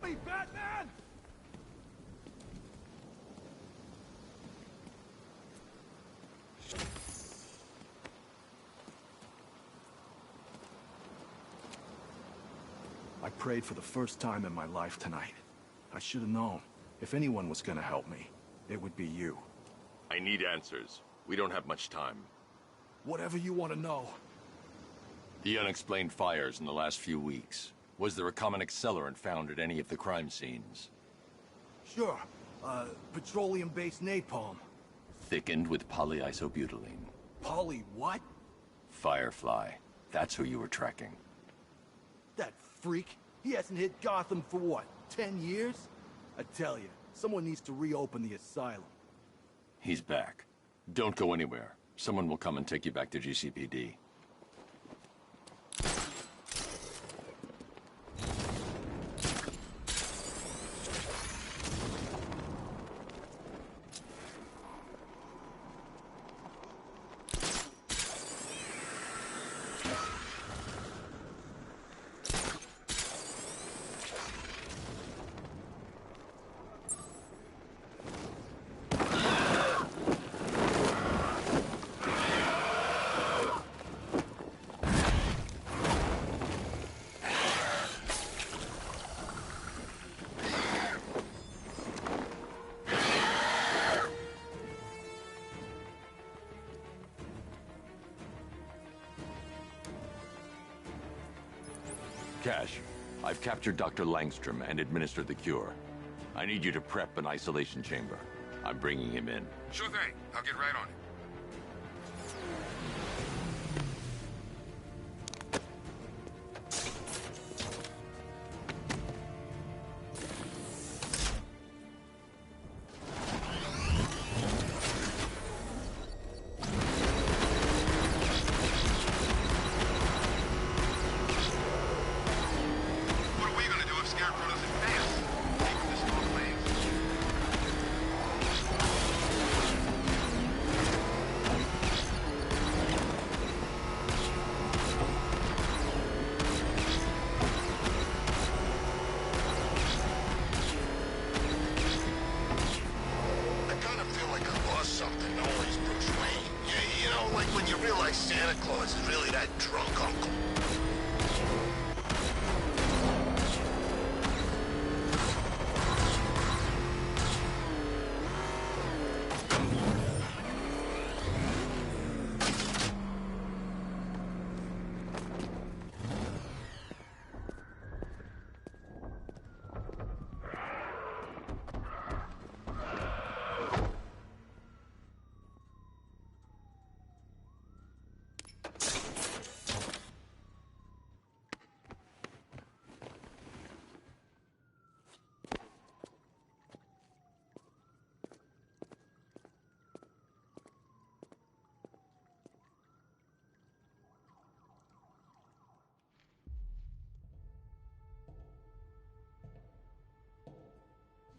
Me, Batman! I prayed for the first time in my life tonight. I should have known. If anyone was gonna help me, it would be you. I need answers. We don't have much time. Whatever you want to know. The unexplained fires in the last few weeks. Was there a common accelerant found at any of the crime scenes? Sure. Petroleum-based napalm. Thickened with polyisobutylene. Poly what? Firefly. That's who you were tracking. That freak? He hasn't hit Gotham for what, 10 years? I tell you, someone needs to reopen the asylum. He's back. Don't go anywhere. Someone will come and take you back to GCPD. Cash, I've captured Dr. Langstrom and administered the cure. I need you to prep an isolation chamber. I'm bringing him in. Sure thing. I'll get right on it.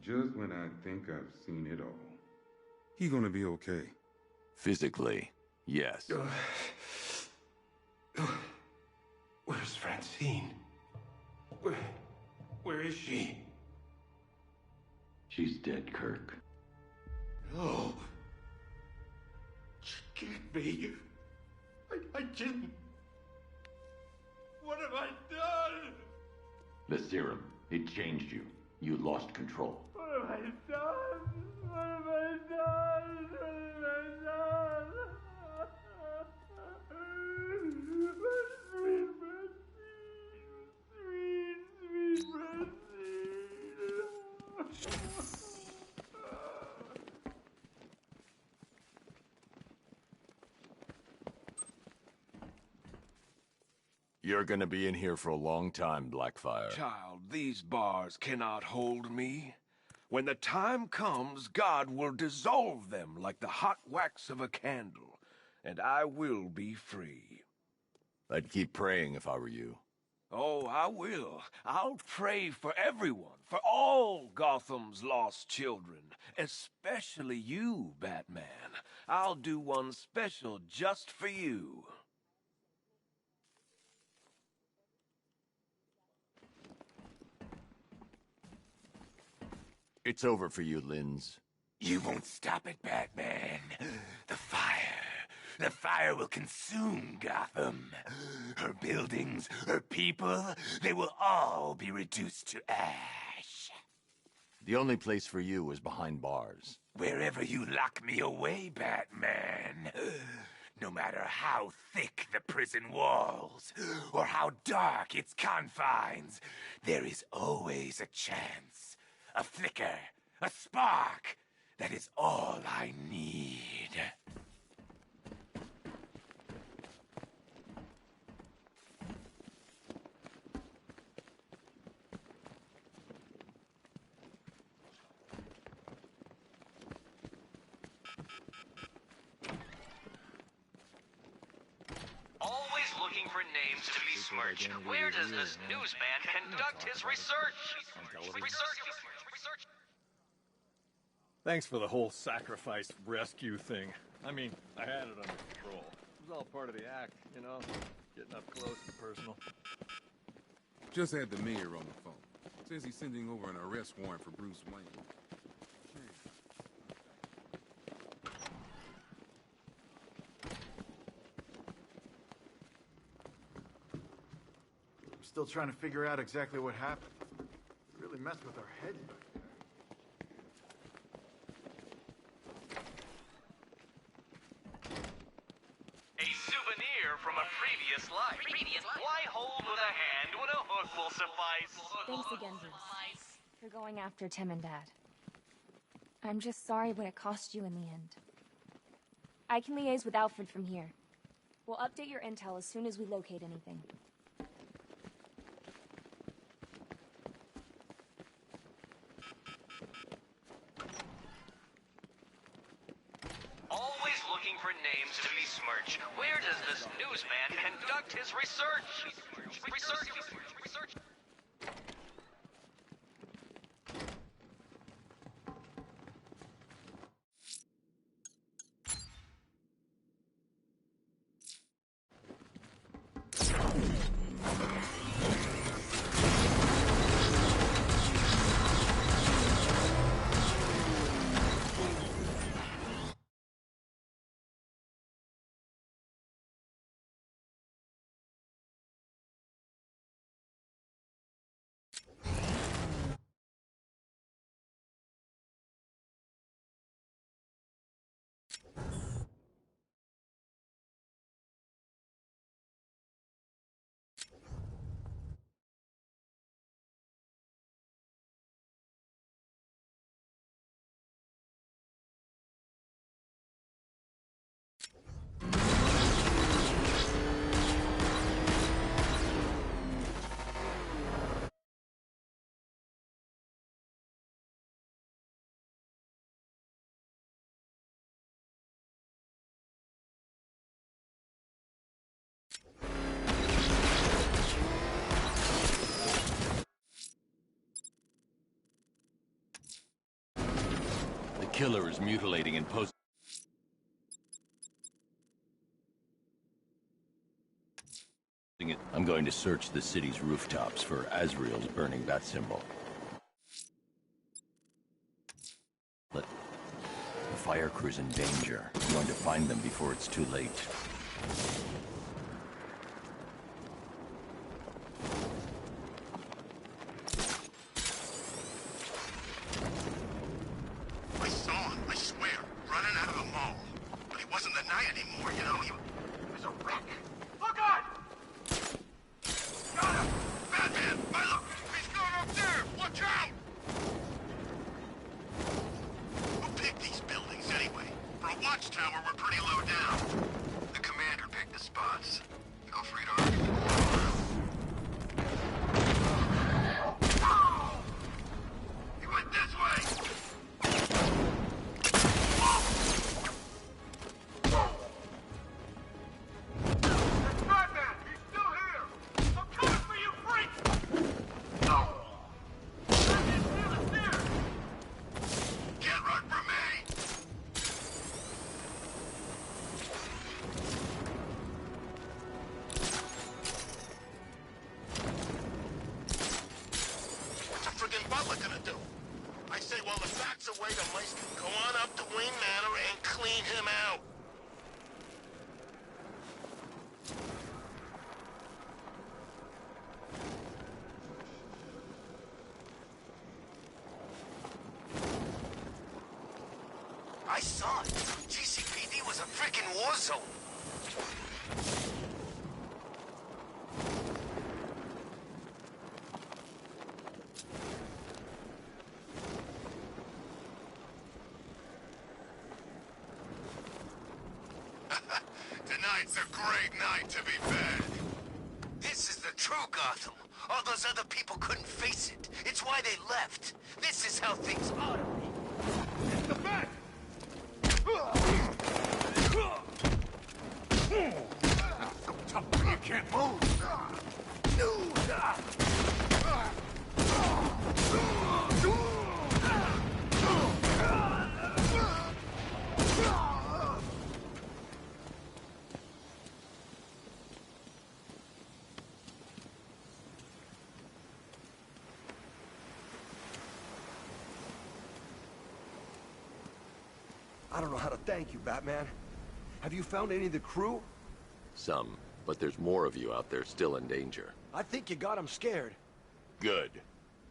Just when I think I've seen it all. He gonna be okay. Physically, yes. Where's Francine? Where is she? She's dead, Kirk. No. She can't be. I didn't. What have I done? The serum, it changed you. You lost control. What have I done? What have I done? What have I done? Sweet Francine. Sweet Francine. You're gonna be in here for a long time, Blackfire. Child, these bars cannot hold me. When the time comes, God will dissolve them like the hot wax of a candle, and I will be free. I'd keep praying if I were you. Oh, I will. I'll pray for everyone, for all Gotham's lost children, especially you, Batman. I'll do one special just for you. It's over for you, Linz. You won't stop it, Batman. The fire will consume Gotham. Her buildings, her people, they will all be reduced to ash. The only place for you is behind bars. Wherever you lock me away, Batman. No matter how thick the prison walls, or how dark its confines, there is always a chance. A flicker, a spark. That is all I need. Always looking for names to besmirch. Where does this newsman conduct his research? Thanks for the whole sacrifice rescue thing. I mean, I had it under control. It was all part of the act, you know? Getting up close and personal. Just had the mayor on the phone. Says he's sending over an arrest warrant for Bruce Wayne. We're still trying to figure out exactly what happened. It really messed with our heads back there. A souvenir from a previous life. Why hold with a hand when a hook will suffice? Thanks again, Bruce, for going after Tim and Dad. I'm just sorry what it cost you in the end. I can liaise with Alfred from here. We'll update your intel as soon as we locate anything. Always looking for names to besmirch. Where does this newsman conduct his research? killer is mutilating and posting it. I'm going to search the city's rooftops for Azrael's burning bat symbol. The fire crew's in danger. I'm going to find them before it's too late. I saw him, I swear, running out of the mall. But he wasn't the knight anymore, you know? He was a wreck. Look out! Got him! Batman! Look! He's going up there! Watch out! Who picked these buildings, anyway? For a watchtower, we're pretty low down. The commander picked the spots. Feel free to argue. He went this way! It's Batman! He's still here! I'm coming for you, freak! No! Batman's near the stairs! Can't run from me! What's a friggin' butler gonna do? I say while the bat's away, the mice can go on up to Wayne Manor and clean him out. I saw it. GCPD was a frickin' war zone. Tonight's a great night to be bad. This is the true Gotham. All those other people couldn't face it. It's why they left. This is how things ought to be. It's the bat! So tough you can't move. I don't know how to thank you, Batman. Have you found any of the crew? Some, but there's more of you out there still in danger. I think you got them scared. Good.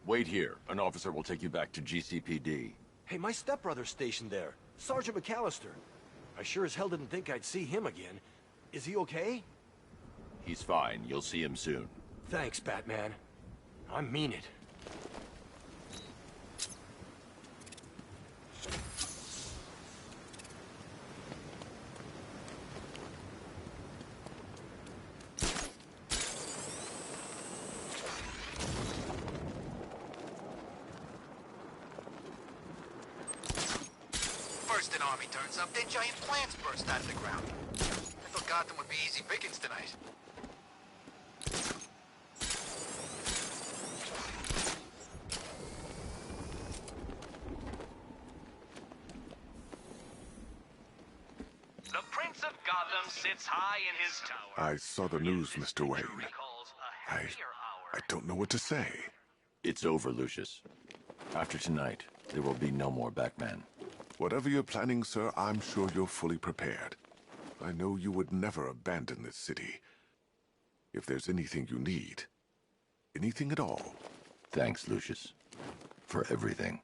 Wait here. An officer will take you back to GCPD. Hey, my stepbrother's stationed there. Sergeant McAllister. I sure as hell didn't think I'd see him again. Is he okay? He's fine. You'll see him soon. Thanks, Batman. I mean it. First an army turns up, then giant plants burst out of the ground. I thought Gotham would be easy pickings tonight. The Prince of Gotham sits high in his tower. I saw the news, Mr. Wayne. I don't know what to say. It's over, Lucius. After tonight, there will be no more Batman. Whatever you're planning, sir, I'm sure you're fully prepared. I know you would never abandon this city. If there's anything you need, anything at all. Thanks, Lucius, for everything.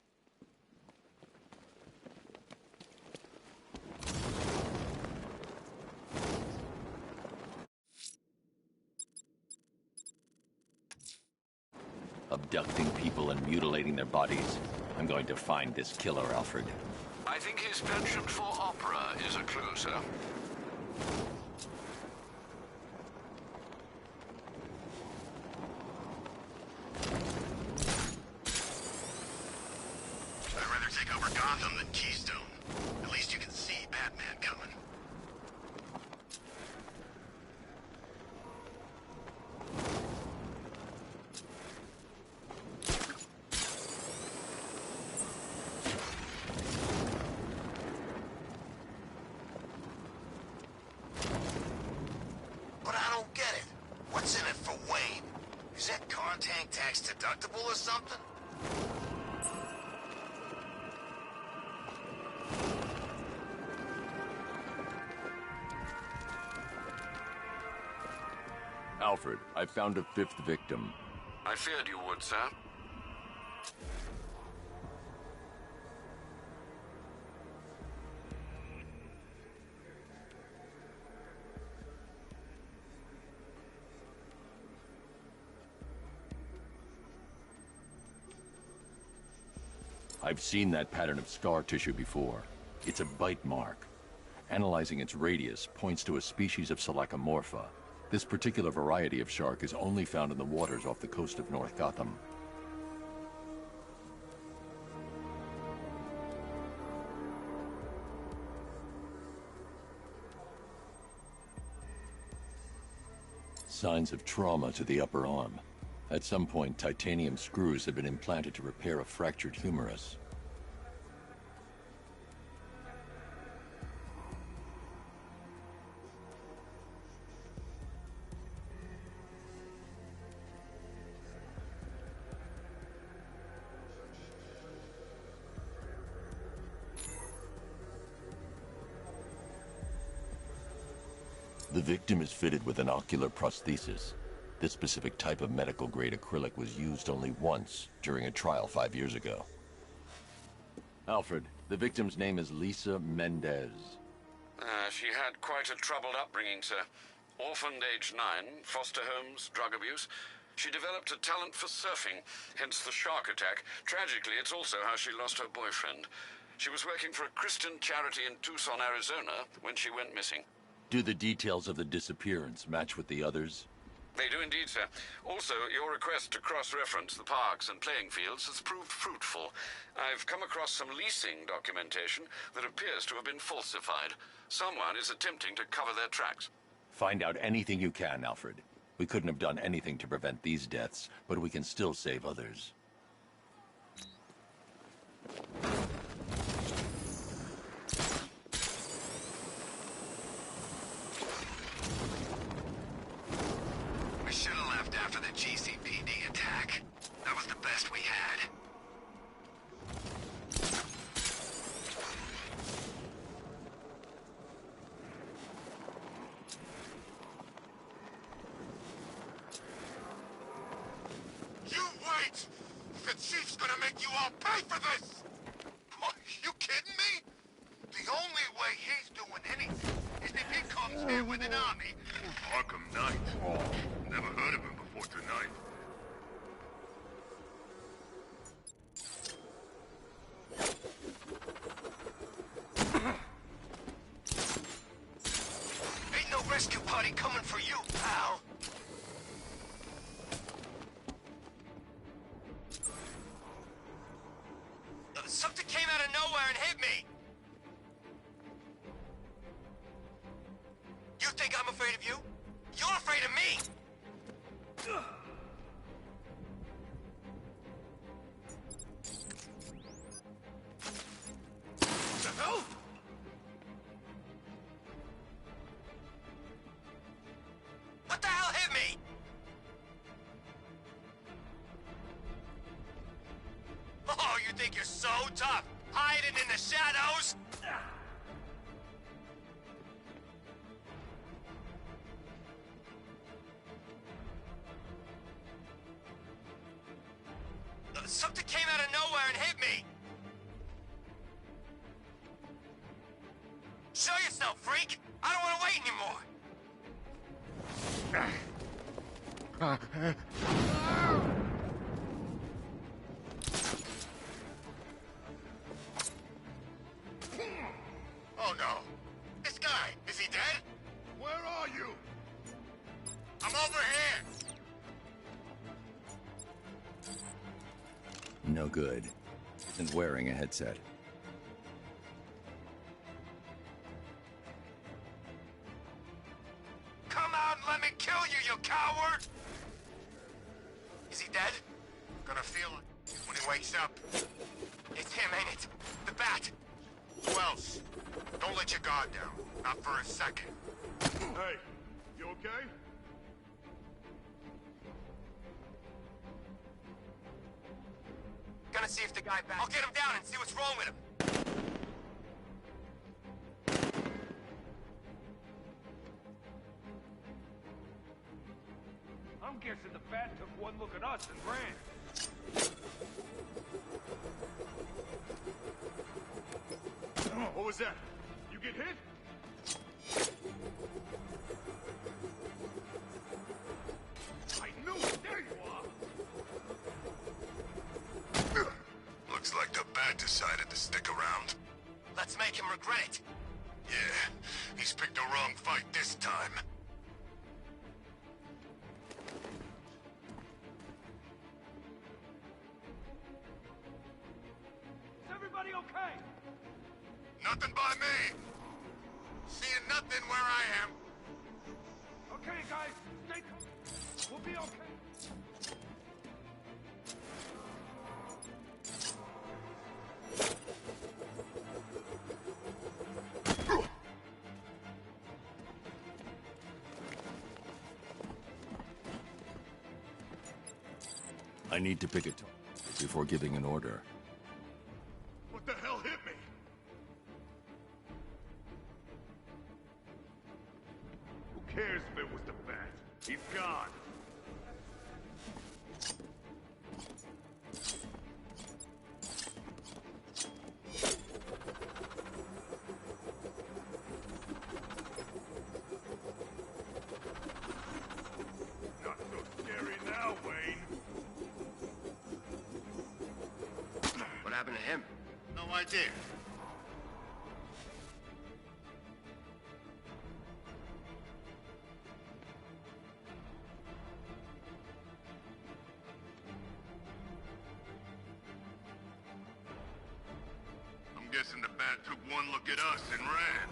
Abducting people and mutilating their bodies. I'm going to find this killer, Alfred. I think his penchant for opera is a clue, sir. I'd rather take over Gotham than Keystone. At least you can see Batman coming. deductible or something? Alfred, I found a 5th victim. I feared you would, sir. I've seen that pattern of scar tissue before. It's a bite mark. Analyzing its radius points to a species of Selachomorpha. This particular variety of shark is only found in the waters off the coast of North Gotham. Signs of trauma to the upper arm. At some point, titanium screws have been implanted to repair a fractured humerus. The victim is fitted with an ocular prosthesis. This specific type of medical-grade acrylic was used only once during a trial 5 years ago. Alfred, the victim's name is Lisa Mendez. She had quite a troubled upbringing, sir. Orphaned age 9, foster homes, drug abuse. She developed a talent for surfing, hence the shark attack. Tragically, it's also how she lost her boyfriend. She was working for a Christian charity in Tucson, Arizona, when she went missing. Do the details of the disappearance match with the others? They do indeed, sir. Also, your request to cross-reference the parks and playing fields has proved fruitful. I've come across some leasing documentation that appears to have been falsified. Someone is attempting to cover their tracks. Find out anything you can, Alfred. We couldn't have done anything to prevent these deaths, but we can still save others. We should have left after the GCPD attack. That was the best we had. You wait! The chief's gonna make you all pay for this! What, you kidding me? The only way he's doing anything is if he comes here with an army. Arkham Knight. Never heard of him before tonight. Ain't no rescue party coming for you, pal. Something came out of nowhere and hit me. You think I'm afraid of you? You're afraid of me! The hell? What the hell hit me? Oh, you think you're so tough? Hiding in the shadows? Something came out of nowhere and hit me! Show yourself, freak! I don't want to wait anymore! Oh no. This guy, is he dead? Where are you? I'm over here! No good. Isn't wearing a headset. Come out and let me kill you, you coward! Is he dead? Gonna feel it when he wakes up. It's him, ain't it? The bat! Who else? Don't let your guard down. Not for a second. Hey, you okay? gonna see if the guy back... I'll get him down and see what's wrong with him. I'm guessing the bat took one look at us and ran. What was that? You get hit? I knew it! There you are! Looks like the bat decided to stick around. Let's make him regret it. Yeah, he's picked the wrong fight this time. Is everybody okay? Nothing by me. Seeing nothing where I am. Okay, guys, stay calm. We'll be okay. I need to pick a target before giving an order. What the hell hit me? Who cares if it was the bat? He's gone. Not so scary now, Wayne. What happened to him? No idea. I'm guessing the bat took one look at us and ran.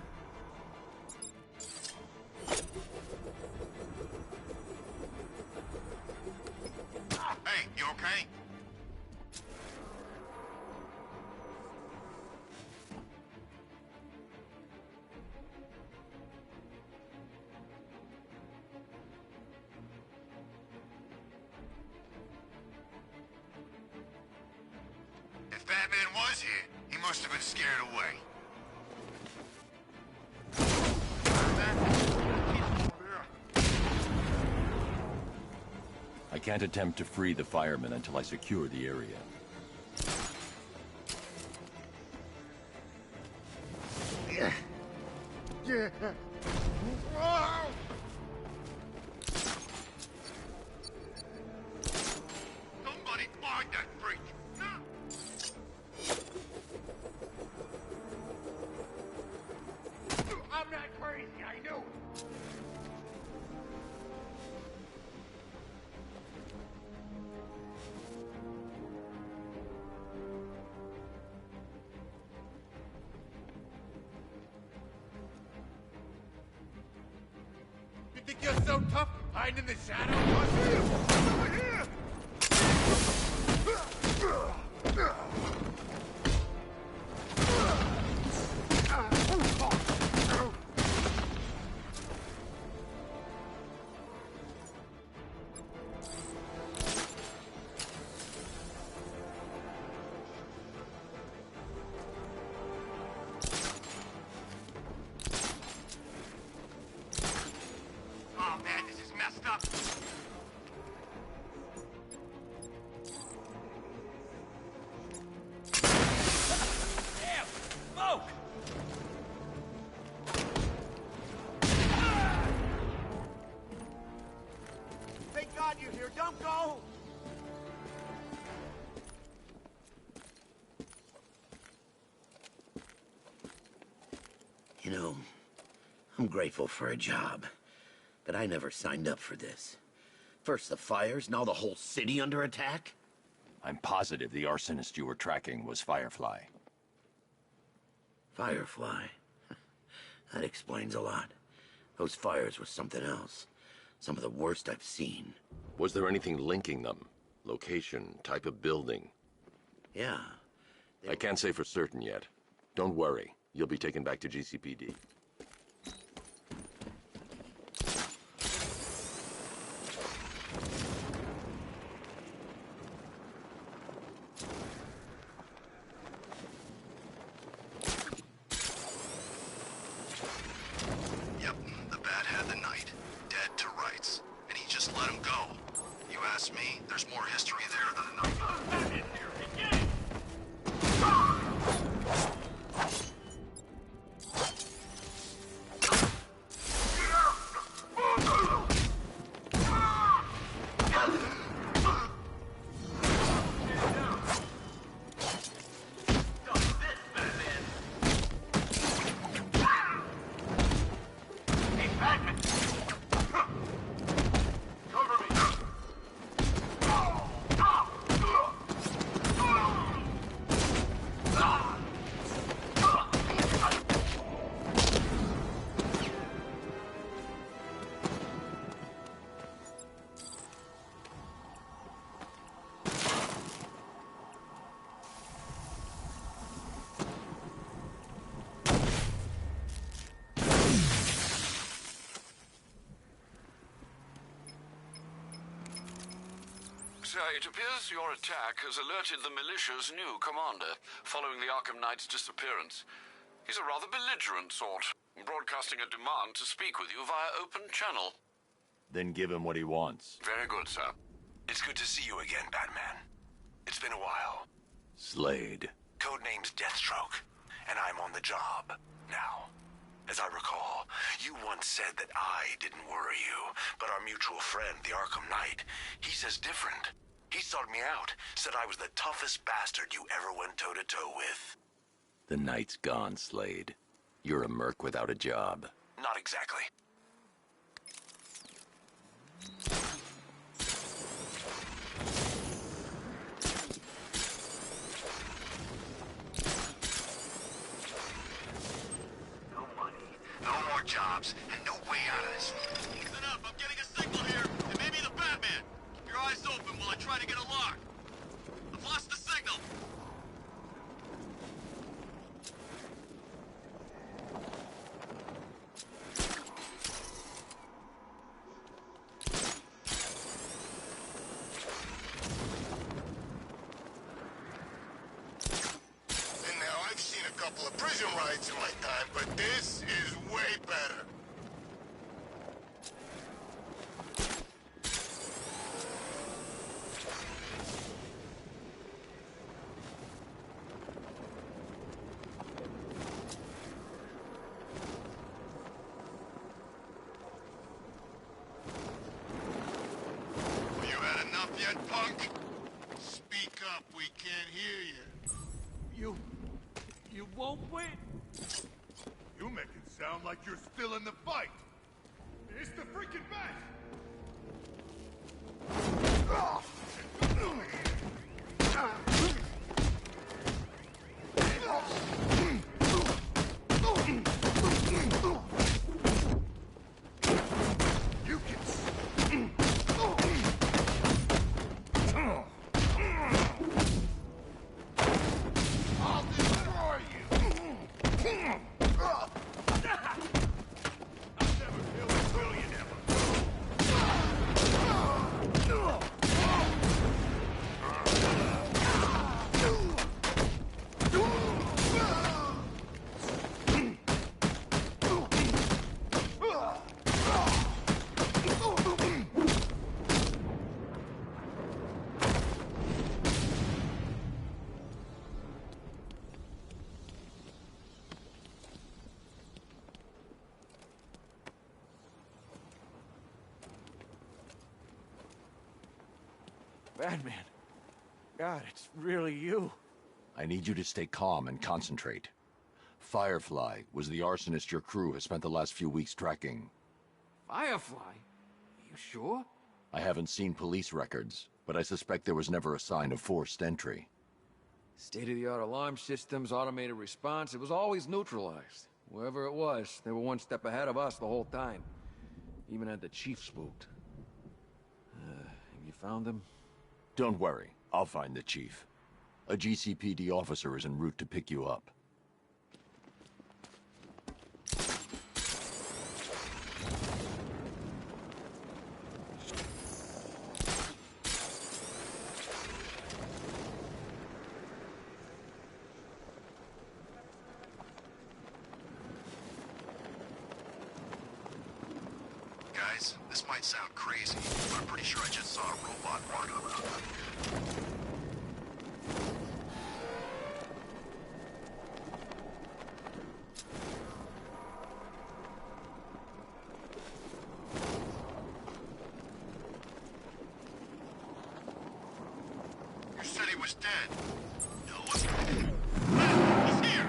Hey, you okay? If Batman was here, he must have been scared away. I can't attempt to free the firemen until I secure the area. Somebody find that freak! I'm not crazy, I knew it. You think you're so tough, hiding in the shadows? I see him! Over here! Oh man, this is messed up. Damn! Smoke! Thank God you're here. Don't go. You know, I'm grateful for a job, but I never signed up for this. First the fires, now the whole city under attack? I'm positive the arsonist you were tracking was Firefly. Firefly? That explains a lot. Those fires were something else. Some of the worst I've seen. Was there anything linking them? Location, type of building? Yeah. I can't say for certain yet. Don't worry. You'll be taken back to GCPD. Sir, it appears your attack has alerted the militia's new commander, following the Arkham Knight's disappearance. He's a rather belligerent sort, broadcasting a demand to speak with you via open channel. Then give him what he wants. Very good, sir. It's good to see you again, Batman. It's been a while. Slade. Codename's Deathstroke, and I'm on the job now. As I recall, you once said that I didn't worry you, but our mutual friend, the Arkham Knight, he says different. He sought me out, said I was the toughest bastard you ever went toe-to-toe with. The night's gone, Slade. You're a merc without a job. Not exactly. No more jobs, and no way out of this. Listen up, I'm getting a signal here. It may be the Batman. Keep your eyes open while I try to get a lock. I've lost the signal. And now I've seen a couple of prison riots in my time, but this is way better. You had enough yet, punk? Speak up, we can't hear you. You won't win. You make it sound like you're still in the fight. It's the freaking bat! You can... I'll destroy you! Batman. God, it's really you. I need you to stay calm and concentrate. Firefly was the arsonist your crew has spent the last few weeks tracking. Firefly? You sure? I haven't seen police records, but I suspect there was never a sign of forced entry. State-of-the-art alarm systems, automated response, it was always neutralized. Whoever it was, they were one step ahead of us the whole time. Even had the chief spooked. Have you found them? Don't worry, I'll find the chief. A GCPD officer is en route to pick you up. Guys, this might sound crazy, but I'm pretty sure I just saw a robot walk up. You said he was dead. No, He's here!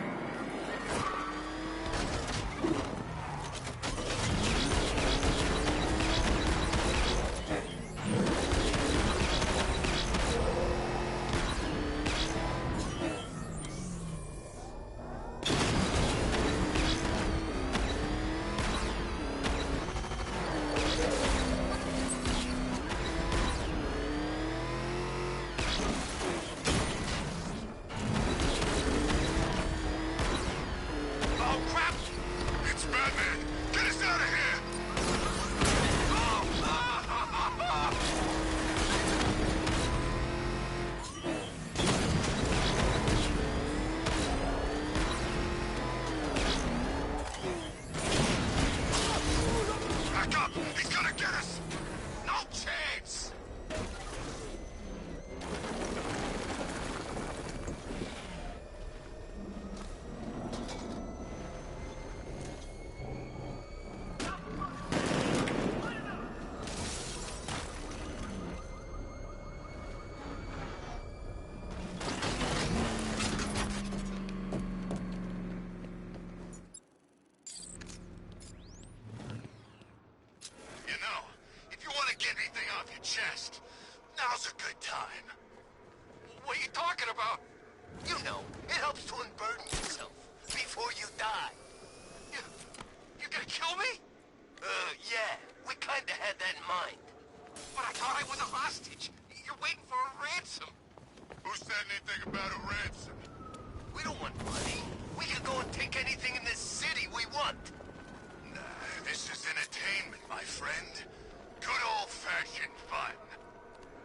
You know, it helps to unburden yourself before you die. You gonna kill me? Yeah. We kinda had that in mind. But I thought I was a hostage. You're waiting for a ransom. Who said anything about a ransom? We don't want money. We can go and take anything in this city we want. Nah, this is entertainment, my friend. Good old-fashioned fun.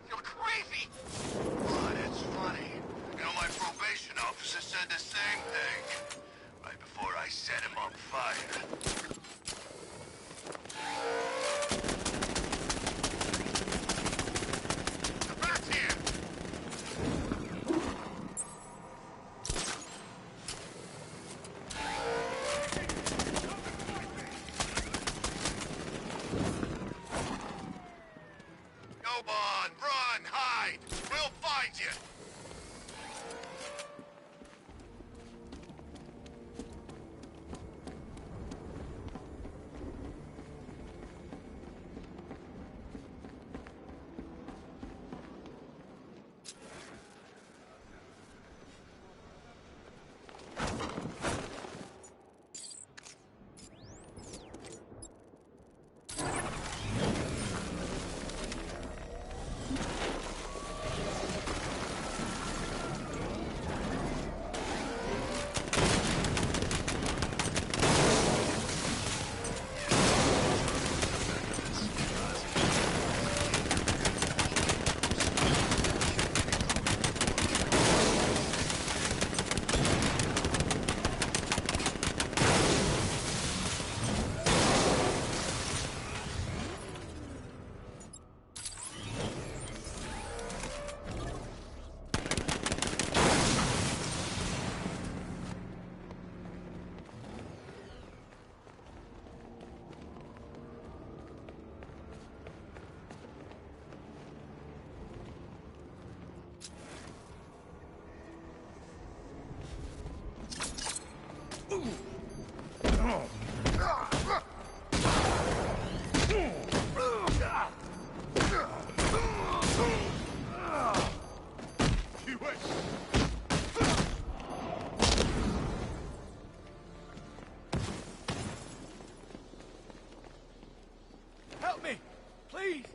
You're crazy! But it's funny. You know, my probation officer said the same thing. Right before I set him on fire. Help me! Please!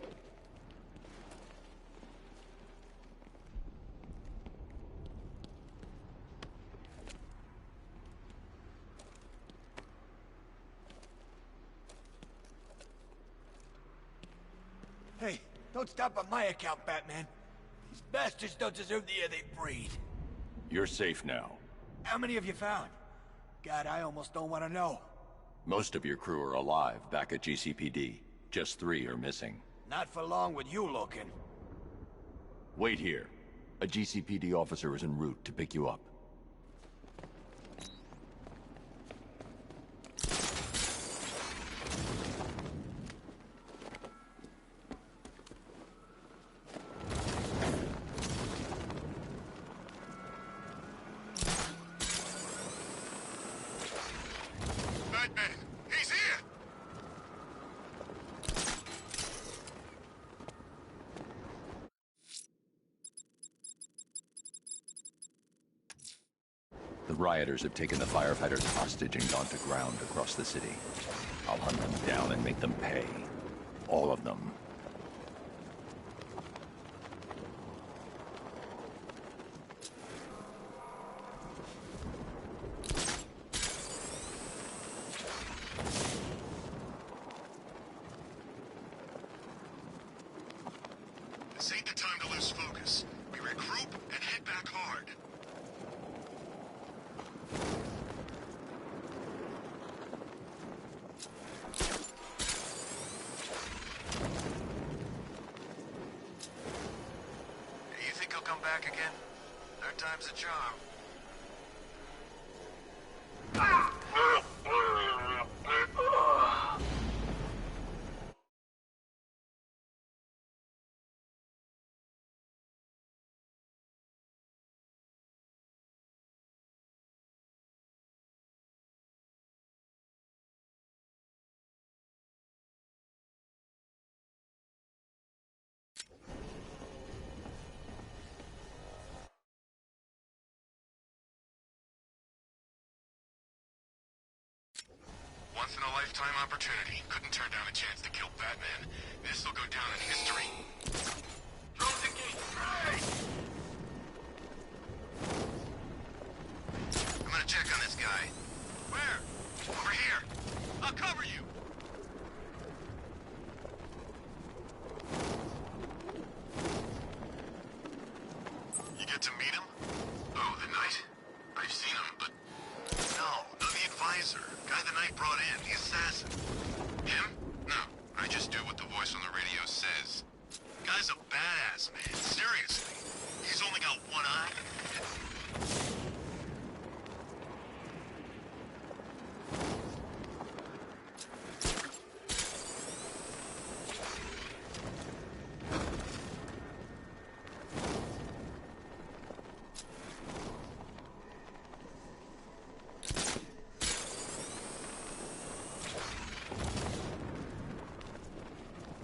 Hey, don't stop on my account, Batman. These bastards don't deserve the air they breathe. You're safe now. How many have you found? God, I almost don't want to know. Most of your crew are alive back at GCPD. Just 3 are missing. Not for long with you looking. Wait here. A GCPD officer is en route to pick you up. Batman, he's here! The rioters have taken the firefighters hostage and gone to ground across the city. I'll hunt them down and make them pay. All of them. This ain't the time to lose focus. We regroup and head back hard. You think he'll come back again? Third time's a charm. once-in-a-lifetime opportunity. Couldn't turn down a chance to kill Batman. This'll go down in history. Drones engaged. Right. I'm gonna check on this guy. Where? Over here. I'll cover you. You get to meet him? Oh, the Knight? I've seen him, but... No, the advisor. Guy the Knight brought in, the assassin. Him? No, I just do what the voice on the radio says. Guy's a badass, man. Seriously. He's only got one eye.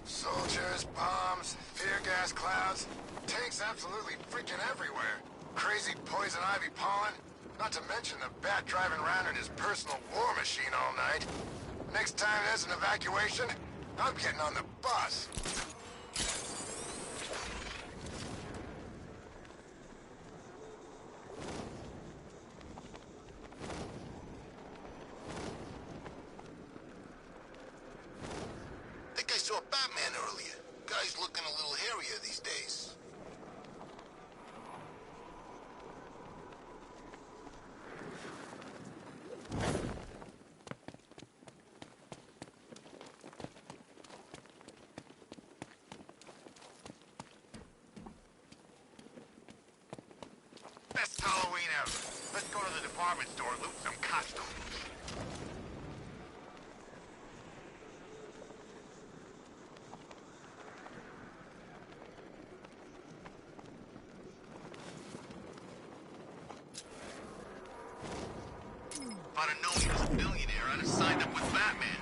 Soldiers, bombs, tear gas clouds, tanks absolutely freaking everywhere. Crazy poison ivy pollen, not to mention the bat driving around in his personal war machine all night. Next time there's an evacuation, I'm getting on the bus. I think I saw Batman earlier. Guy's looking a little hairier these days. Best Halloween ever. Let's go to the department store and loot some costumes. If I'd have known he was a billionaire, I'd have signed up with Batman.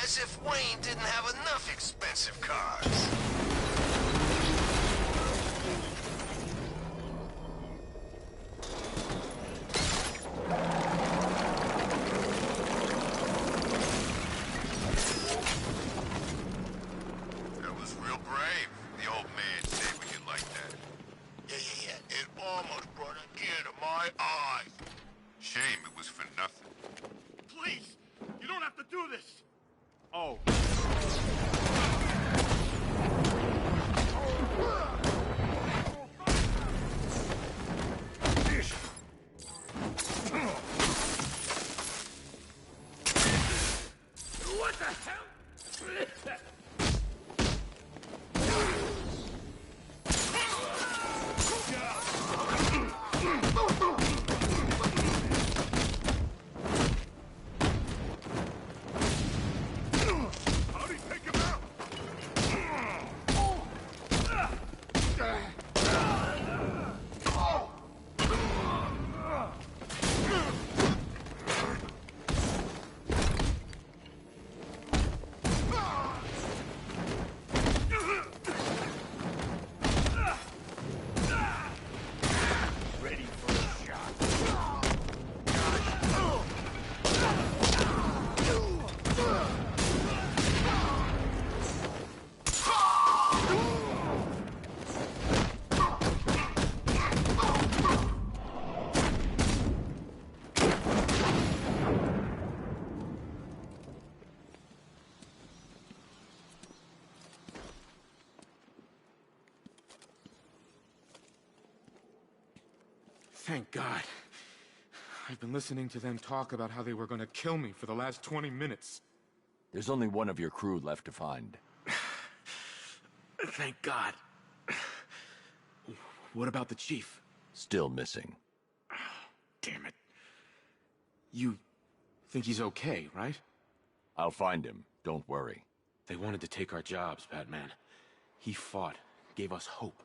As if Wayne didn't have enough expensive cars. That was real brave, the old man saving you like that. Yeah. It almost brought a tear to my eye. Shame it was for nothing. Please, you don't have to do this. Oh. What the hell? How'd he take him out? Ready for a shot. Thank God. I've been listening to them talk about how they were going to kill me for the last 20 minutes. There's only one of your crew left to find. Thank God. What about the chief? Still missing. Damn it. You think he's okay, right? I'll find him. Don't worry. They wanted to take our jobs, Batman. He fought, gave us hope.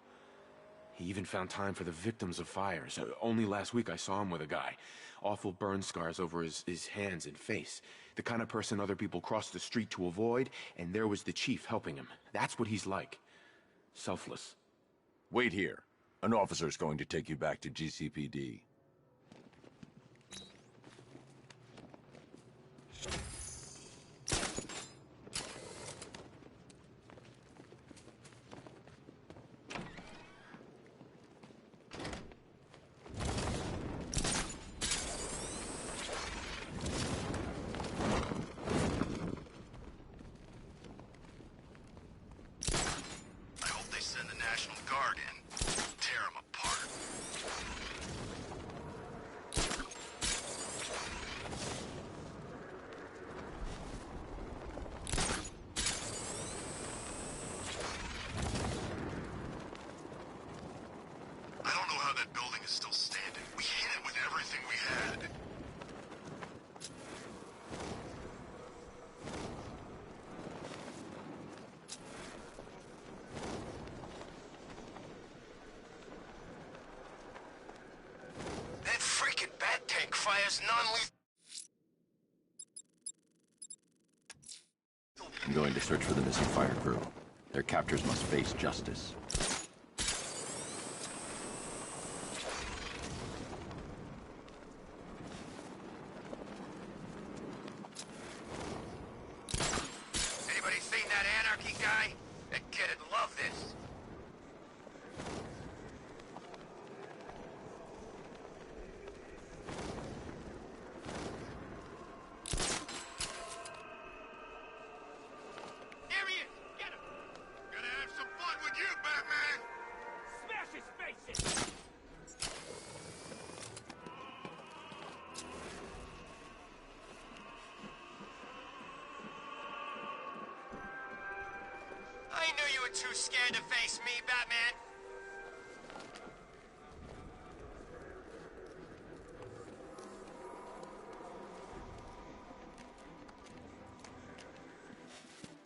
He even found time for the victims of fires. Only last week I saw him with a guy. Awful burn scars over his hands and face. The kind of person other people cross the street to avoid, and there was the chief helping him. That's what he's like. Selfless. Wait here. An officer's going to take you back to GCPD. I hope they send the National Guard in. Tear them apart. I don't know how that building is still standing. We hit it with everything we had. That freaking bat tank fires non-lethal. I'm going to search for the missing fire crew. Their captors must face justice. Anybody seen that anarchy guy? That kid'd love this. There he is! Get him! Gonna have some fun with you, Batman! Smash his face in! I knew you were too scared to face me, Batman.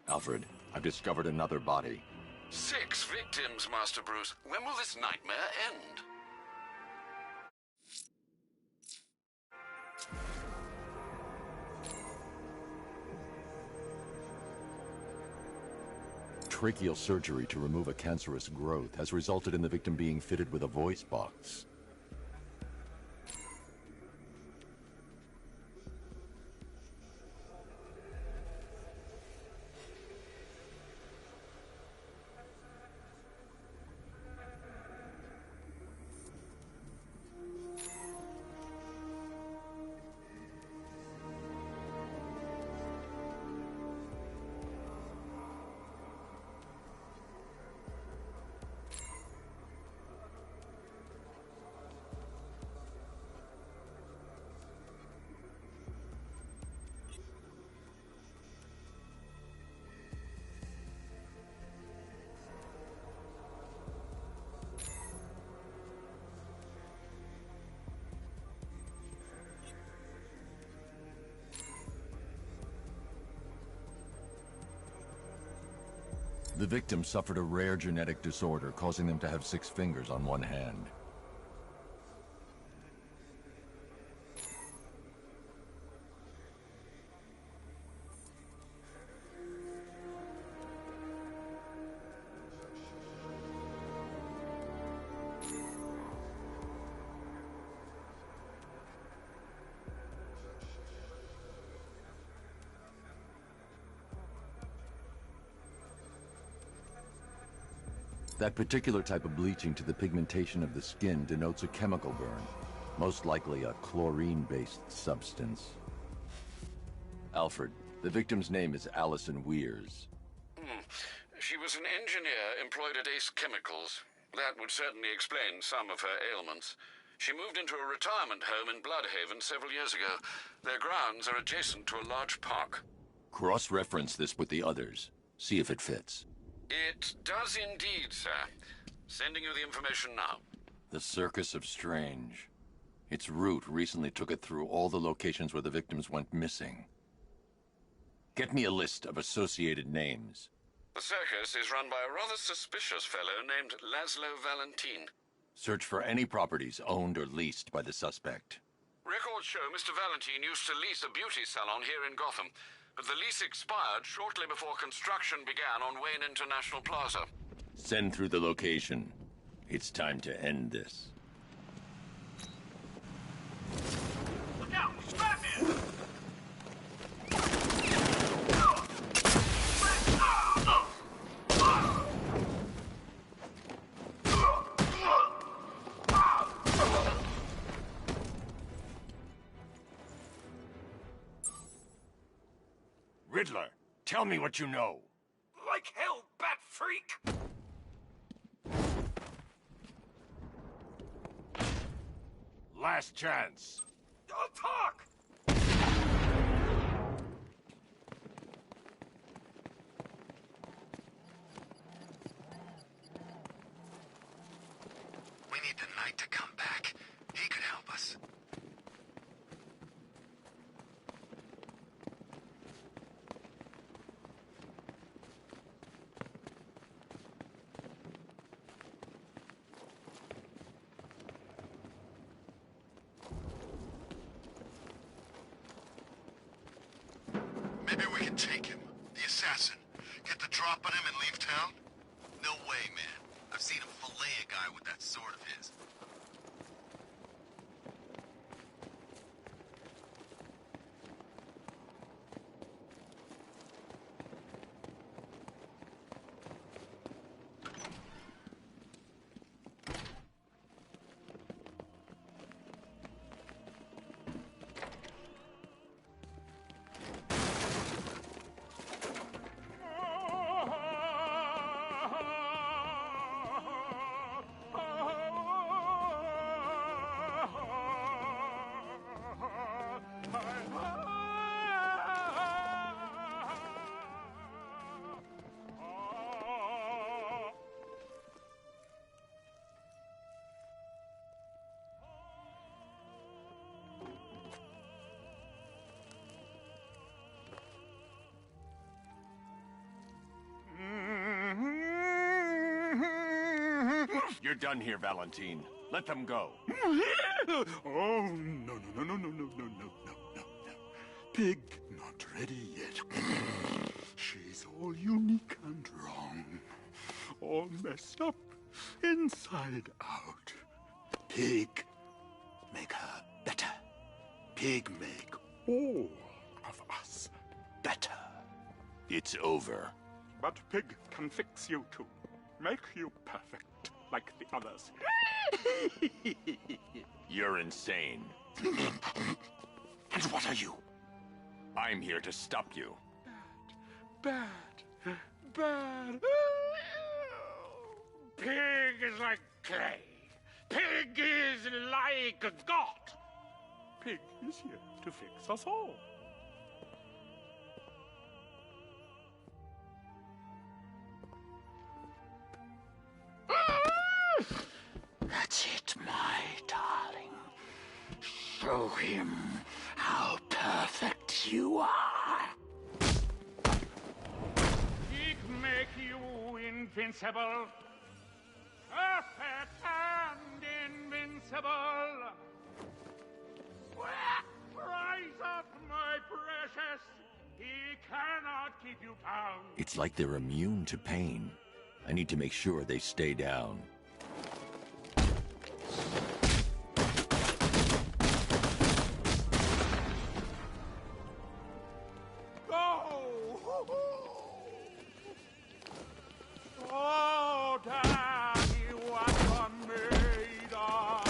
Alfred, I've discovered another body. 6 victims, Master Bruce. When will this nightmare end? Tracheal surgery to remove a cancerous growth has resulted in the victim being fitted with a voice box. The victim suffered a rare genetic disorder, causing them to have 6 fingers on one hand. That particular type of bleaching to the pigmentation of the skin denotes a chemical burn, most likely a chlorine-based substance. Alfred, the victim's name is Allison Weers. She was an engineer employed at Ace Chemicals. That would certainly explain some of her ailments. She moved into a retirement home in Bloodhaven several years ago. Their grounds are adjacent to a large park. Cross-reference this with the others. See if it fits. It does indeed, sir. Sending you the information now. The Circus of Strange. Its route recently took it through all the locations where the victims went missing. Get me a list of associated names. The circus is run by a rather suspicious fellow named Laszlo Valentin. Search for any properties owned or leased by the suspect. Records show Mr. Valentine used to lease a beauty salon here in Gotham, but the lease expired shortly before construction began on Wayne International Plaza. Send through the location. It's time to end this. Look out! It's Batman! Riddler, tell me what you know. Like hell, bat freak! Last chance. I'll talk! We need the Knight to come back. He could help us. Maybe we can take him, the assassin, get the drop on him and leave town? No way, man. I've seen him fillet a guy with that sword of his. You're done here, Valentine. Let them go. Oh, no, no, no, no, no, no, no, no, no, no, no. Pig not ready yet. She's all unique and wrong. All messed up, inside out. Pig, make her better. Pig make all of us better. It's over. But Pig can fix you too. Make you perfect, like the others. You're insane. And what are you? I'm here to stop you. Bad. Bad. Pig is like clay. Pig is like a god. Pig is here to fix us all. That's it, my darling. Show him how perfect you are. Pig make you invincible. Perfect and invincible. Rise up, my precious. He cannot keep you down. It's like they're immune to pain. I need to make sure they stay down. Oh, Daddy, what I'm made of.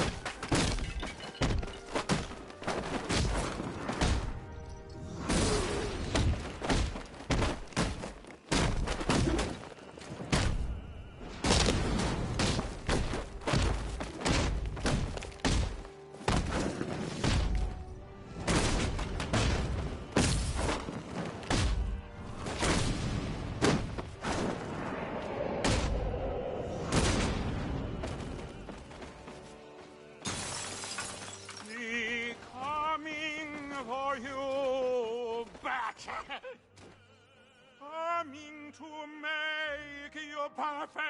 Me coming for you, bat. Coming to make you perfect.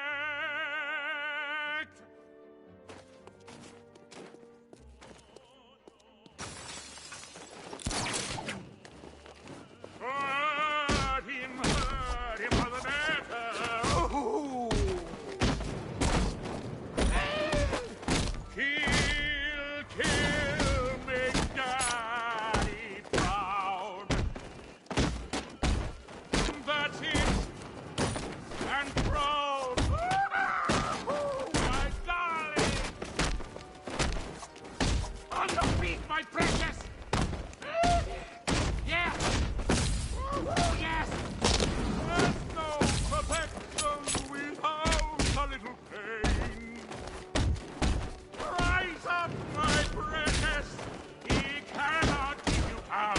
my precious! Yeah! Yes! There's no perfection without a little pain. Rise up, my precious. He cannot keep you down.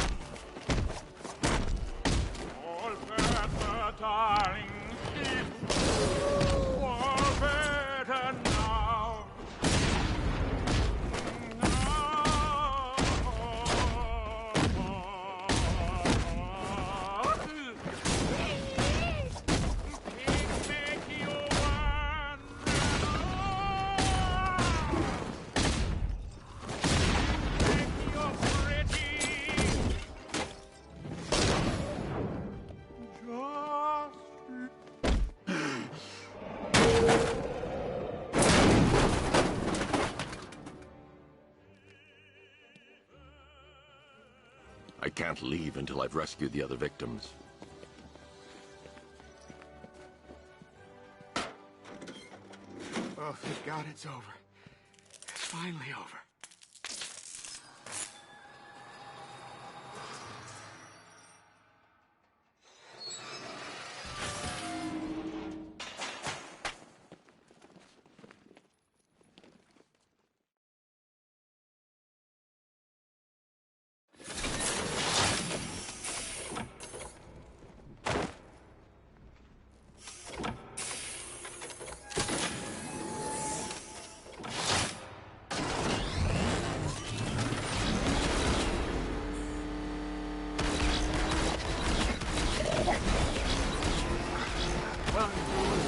All better, darling. All better now. I can't leave until I've rescued the other victims. Oh, thank God it's over. It's finally over.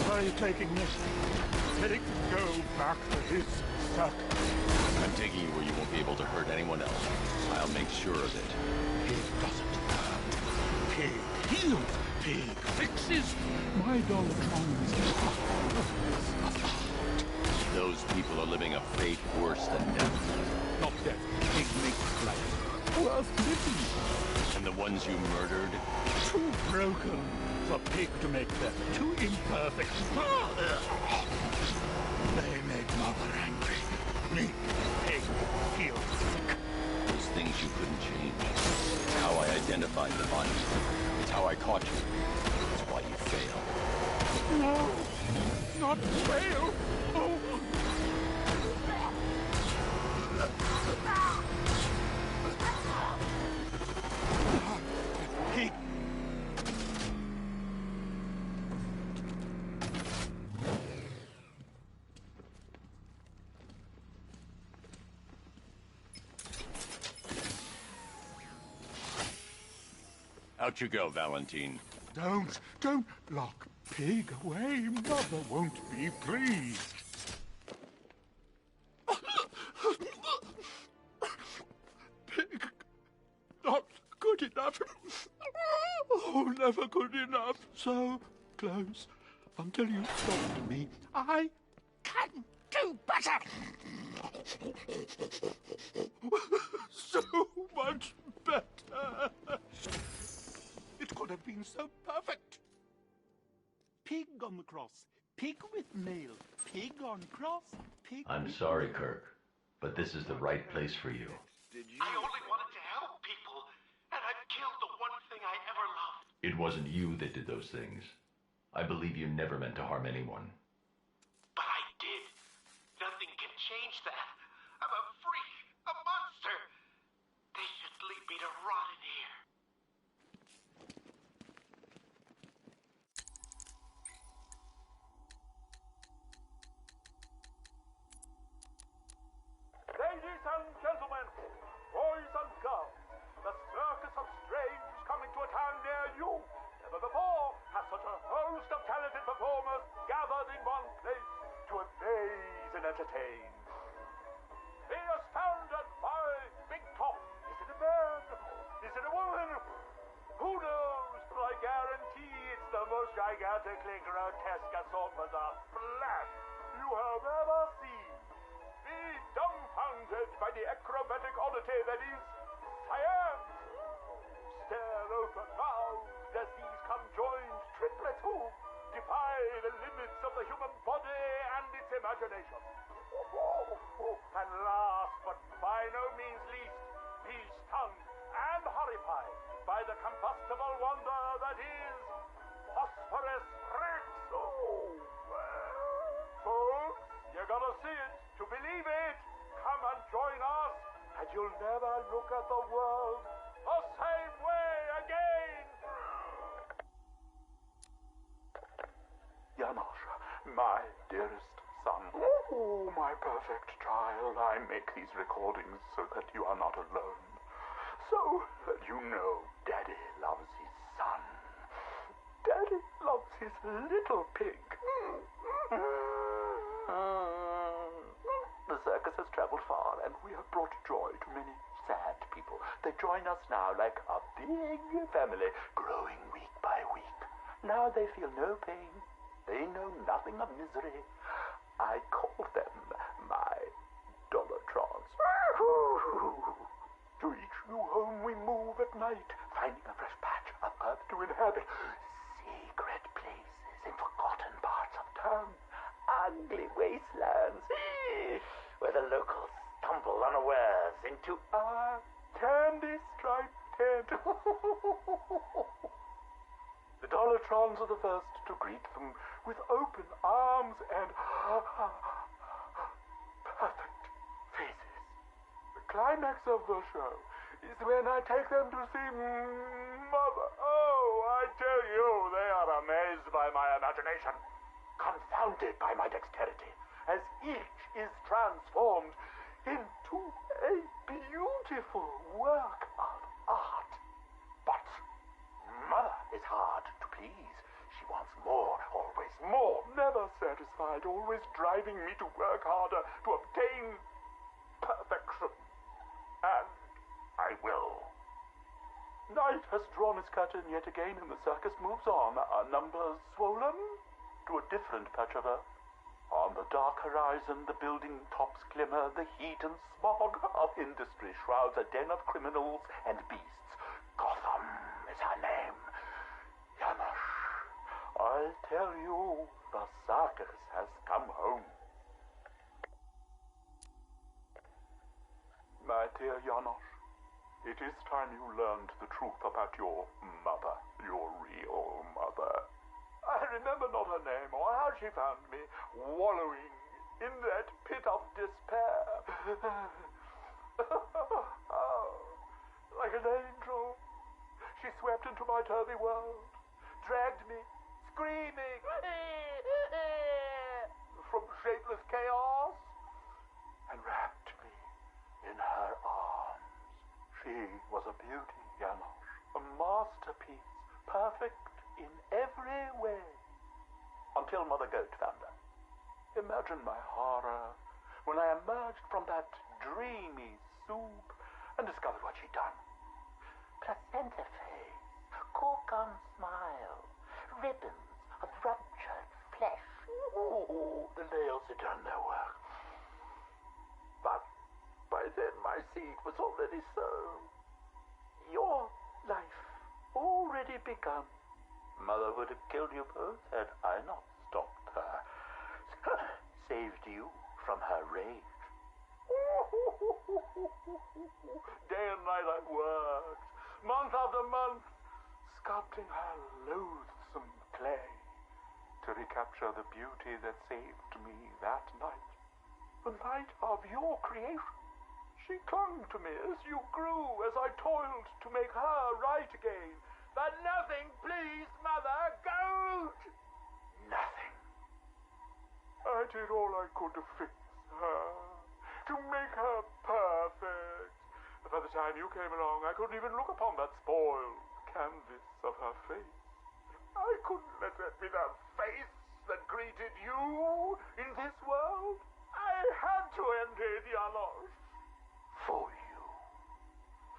Where are you taking this? Let it go back to his suck. I'm taking you where you won't be able to hurt anyone else. I'll make sure of it. Pig doesn't hurt. Pig heals. Pig fixes. My Dollatron is Those people are living a fate worse than death. not dead. Pig makes life worth living. And the ones you murdered? Too broken for Pig to make them. Too imperfect. They make Mother angry. Me, Pig, feel sick. Those things you couldn't change. It's how I identified the bodies. It's how I caught you. It's why you failed. No, not fail. Oh. Pig. Out you go, Valentine. Don't lock Pig away. Mother won't be pleased. Pig, not good enough. Oh, never good enough. So close until you stop me. I can do better. So much better. It could have been so perfect. Pig on the cross, pig with nail, pig on cross, pig. I'm sorry, Kirk, but this is the right place for you. I only wanted to help people, and I've killed the one thing I ever loved. It wasn't you that did those things. I believe you never meant to harm anyone. But I did. Nothing can change that. I'm a freak, a monster. They should leave me to rot in here. Ladies and gentlemen, boys and girls, the circus of strange coming to a town near you. Never before has such a host of talented performers gathered in one place to amaze and entertain. Be astounded by Big Top. Is it a man? Is it a woman? Who knows? But I guarantee it's the most gigantically grotesque assortment of flesh you have ever seen. Be dumbfounded by the acrobatic oddity that is science. Stare open mouthed as these conjoined triplets who defy the limits of the human body and its imagination. And last but by no means least, believe it? Come and join us, and you'll never look at the world the same way again! Janosch, my dearest son. Oh, my perfect child. I make these recordings so that you are not alone. So that you know Daddy loves his son. Daddy loves his little pig. The circus has traveled far, and we have brought joy to many sad people. They join us now like a big family, growing week by week. Now they feel no pain. They know nothing of misery. I call them my Dollartrons. To each new home we move at night, finding a fresh patch of earth to inhabit. Secret places in forgotten parts of town. Ugly wastelands where the locals stumble unawares into our candy-striped tent. The Dollartrons are the first to greet them with open arms and perfect faces. The climax of the show is when I take them to see Mother. Oh, I tell you, they are amazed by my imagination, confounded by my dexterity, as each is transformed into a beautiful work of art. But Mother is hard to please. She wants more, always more, never satisfied, always driving me to work harder to obtain perfection. And I will. Night has drawn its curtain yet again, and the circus moves on, our numbers swollen to a different patch of earth. On the dark horizon, the building tops glimmer, the heat and smog of industry shrouds a den of criminals and beasts. Gotham is her name. Janosch, I'll tell you, the circus has come home. My dear Janosch, it is time you learned the truth about your mother, your real mother. I remember not her name or how she found me, wallowing in that pit of despair. Oh, like an angel, she swept into my turvy world, dragged me, screaming, from shapeless chaos, and wrapped me in her arms. She was a beauty, Janosch, a masterpiece, perfect in every way, until Mother Goat found her. Imagine my horror when I emerged from that dreamy soup and discovered what she'd done. Placenta face, cork-on smile, ribbons of ruptured flesh. Ooh, the nails had done their work. But by then my seed was already sown. Your life already begun. Mother would have killed you both had I not stopped her. Saved you from her rage. Day and night I worked, month after month, sculpting her loathsome clay to recapture the beauty that saved me that night. The night of your creation. She clung to me as you grew, as I toiled to make her right again. But nothing pleased Mother Goat! Nothing. I did all I could to fix her, to make her perfect. But by the time you came along, I couldn't even look upon that spoiled canvas of her face. I couldn't let that be the face that greeted you in this world. I had to end it, Janosch. For you.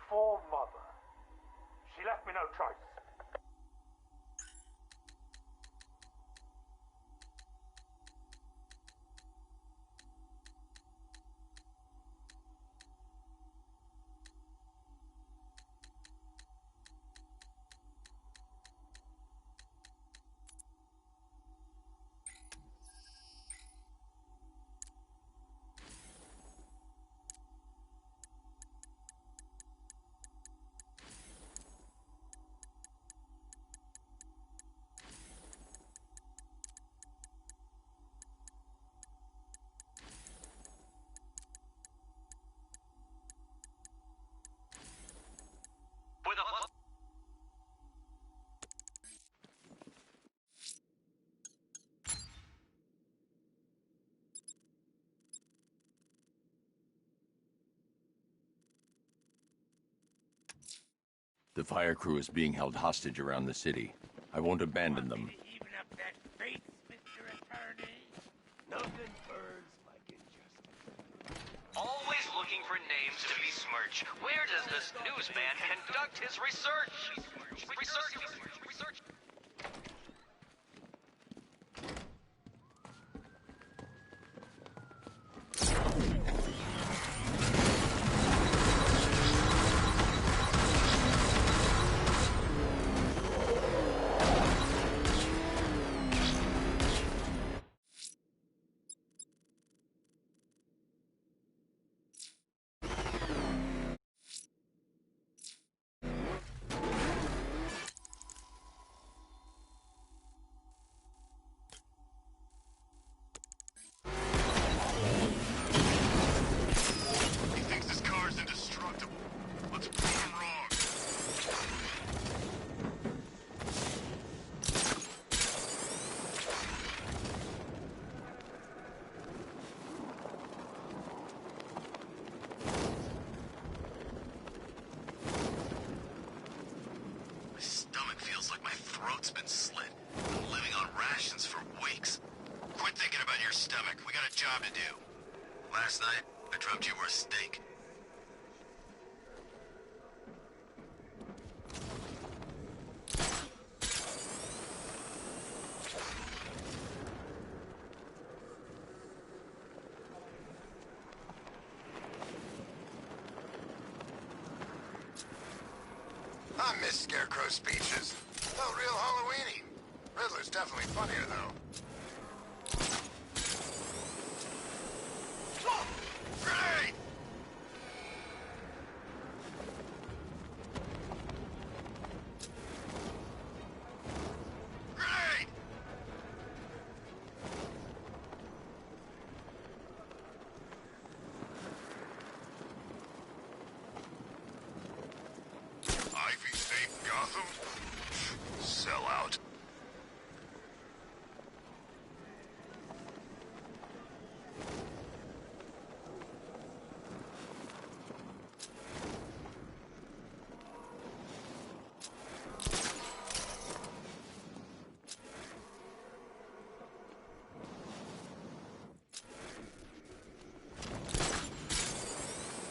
For Mother. She left me no choice. The fire crew is being held hostage around the city. I won't abandon them. Even up that face, Mr. Attorney. Nothing burns like injustice. Always looking for names to besmirch. Where does this newsman conduct his research? Research. He thinks this car's indestructible. Let's prove him wrong. My stomach feels like my throat's been slit. I'm living on rations for weeks. Quit thinking about your stomach. We got a job to do. Last night, I dropped you were a steak. I miss Scarecrow speeches. Felt real Halloween-y. Riddler's definitely funnier, though. Grenade! Grenade! Ivy State Gotham? Sell out.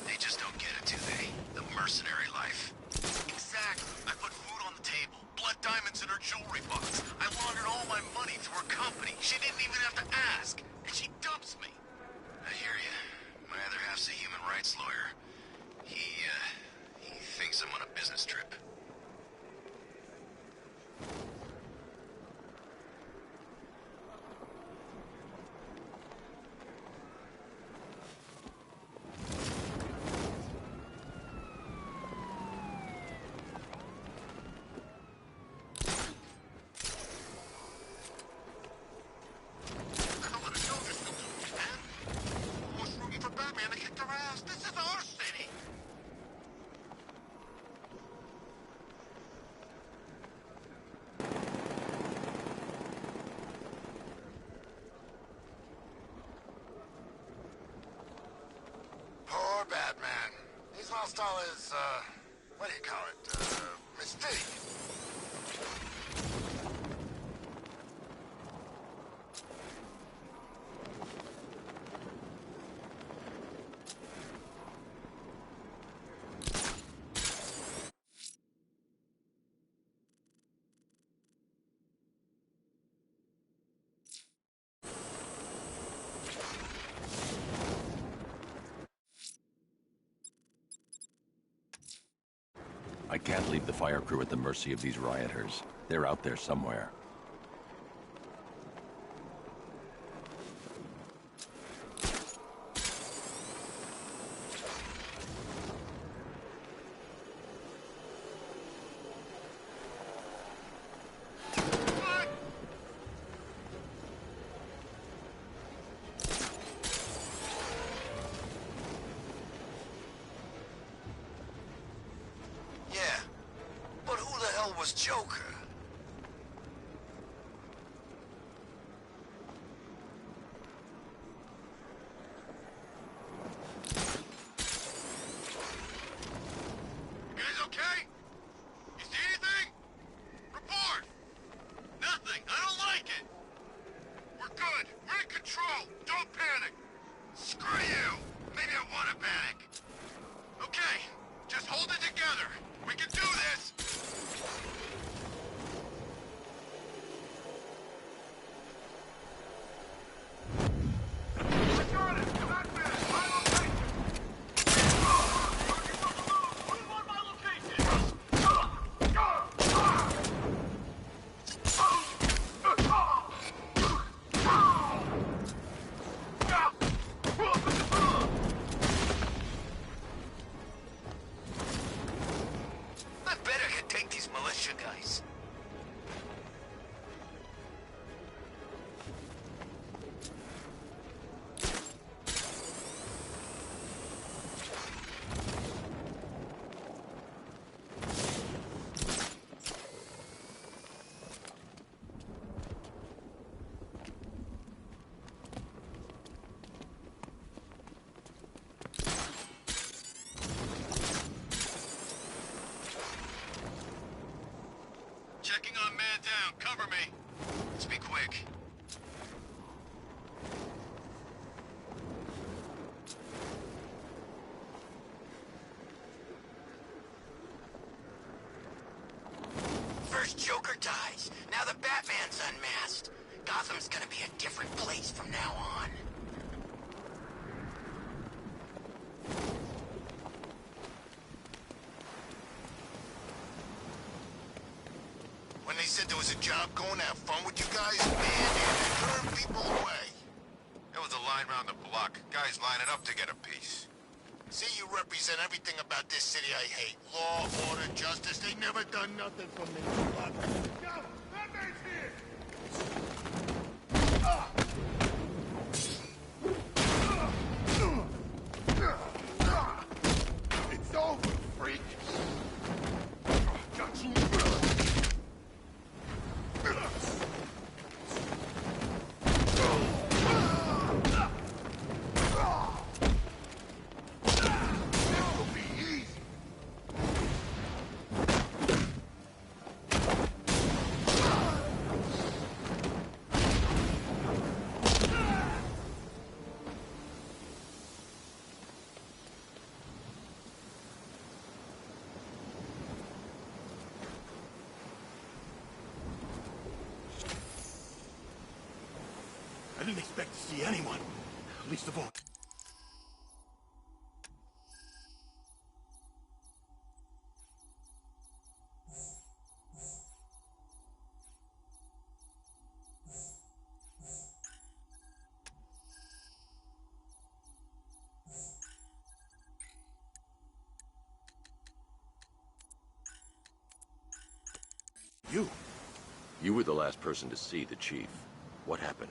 They just don't get it, do they? The mercenary life. Exactly. I put food on the table, blood diamonds in her jewelry box. I laundered all my money through her company. She didn't even have to ask. And she dumps me. I hear you. My other half's a human rights lawyer. He thinks I'm on a business trip. I want to know this, man. Who was rooting for Batman to kick their ass? This is our city. Poor Batman. His lifestyle is, what do you call it? Mistake. I can't leave the fire crew at the mercy of these rioters. They're out there somewhere. Yeah, but who the hell was Joker? You guys okay? quick. First Joker dies. Now the Batman's unmasked. Gotham's gonna be a different place from now on. When they said there was a job going to have fun with you guys, man, they turned people away. There was a line around the block. Guys lining up to get a piece. See, you represent everything about this city I hate. Law, order, justice. They never done nothing for me. Yo, Batman's here! It's over, freak. Got you. I didn't expect to see anyone. Least of all. You? You were the last person to see the chief. What happened?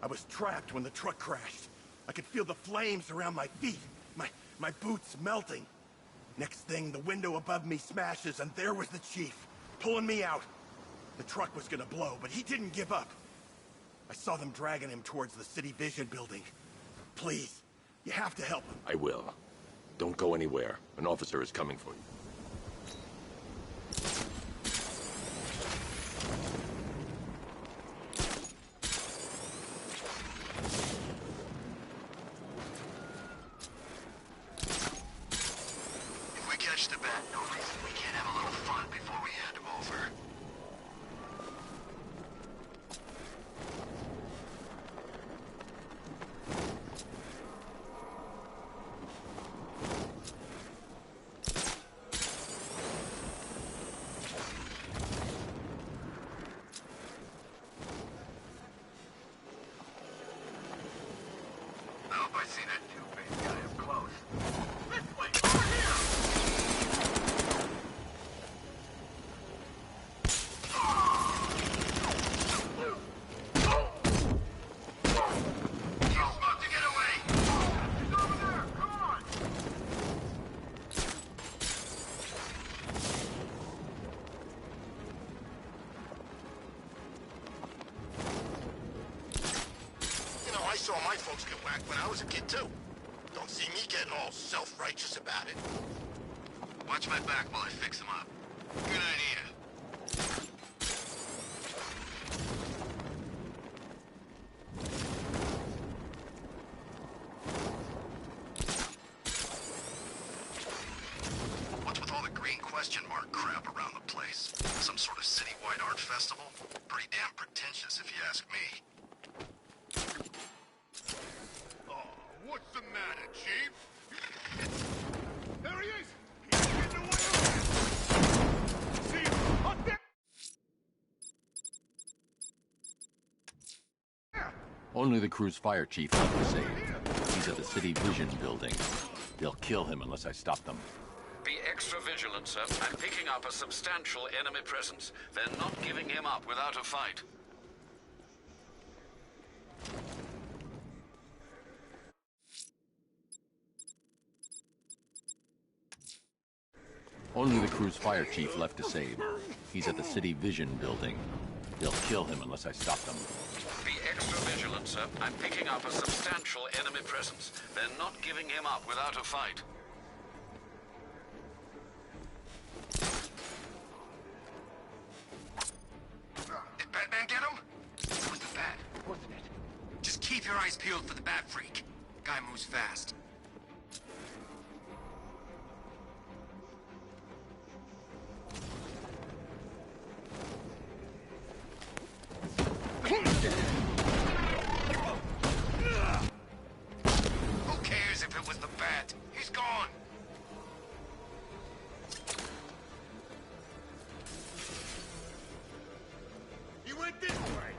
I was trapped when the truck crashed. I could feel the flames around my feet. My boots melting. Next thing, the window above me smashes, and there was the chief, pulling me out. The truck was gonna blow, but he didn't give up. I saw them dragging him towards the City Vision building. Please, you have to help him. I will. Don't go anywhere. An officer is coming for you. If we catch the bat, no reason we can't have a little fun before we hand him over. I hope I see that two-faced guy up close. This way, over here! He's about to get away! He's over there! Come on! You know, I saw my folks get whacked when I was a kid, too. Don't see me getting all self-righteous about it. Watch my back while I fix them up. Good idea. What's with all the green question mark crap around the place? Some sort of citywide art festival? Pretty damn pretentious, if you ask me. Oh, what's the matter, Chief? There he is! He's getting away with it! See him up there! Only the crew's fire chief left to save. He's at the City Vision building. They'll kill him unless I stop them. Be extra vigilant, sir. I'm picking up a substantial enemy presence. They're not giving him up without a fight. Only the crew's fire chief left to save. He's at the City Vision building. They'll kill him unless I stop them. Be extra vigilant, sir. I'm picking up a substantial enemy presence. They're not giving him up without a fight. Did Batman get him? wasn't it? Just keep your eyes peeled for the Bat Freak. Guy moves fast. Who cares if it was the Bat? He's gone. He went this way.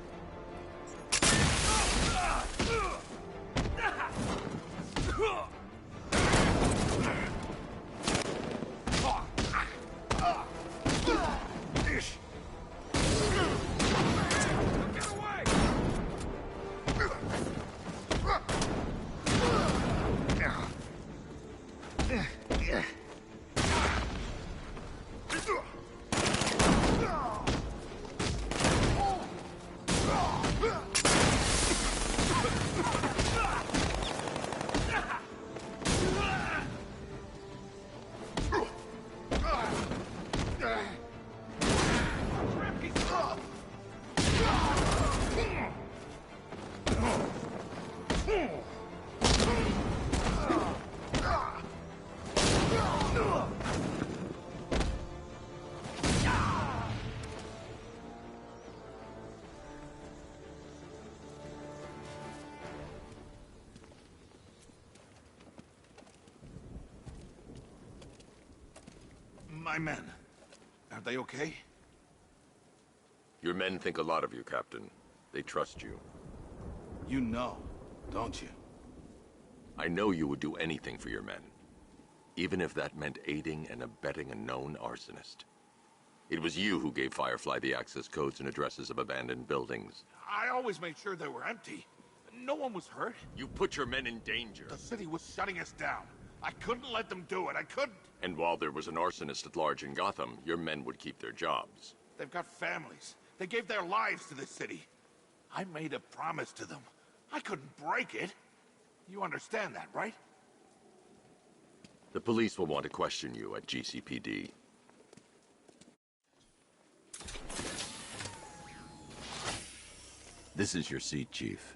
My men, are they okay? Your men think a lot of you, Captain. They trust you. You know, don't you? I know you would do anything for your men. Even if that meant aiding and abetting a known arsonist. It was you who gave Firefly the access codes and addresses of abandoned buildings. I always made sure they were empty. No one was hurt. You put your men in danger. The city was shutting us down. I couldn't let them do it. I couldn't. And while there was an arsonist at large in Gotham, your men would keep their jobs. They've got families. They gave their lives to this city. I made a promise to them. I couldn't break it. You understand that, right? The police will want to question you at GCPD. This is your seat, Chief.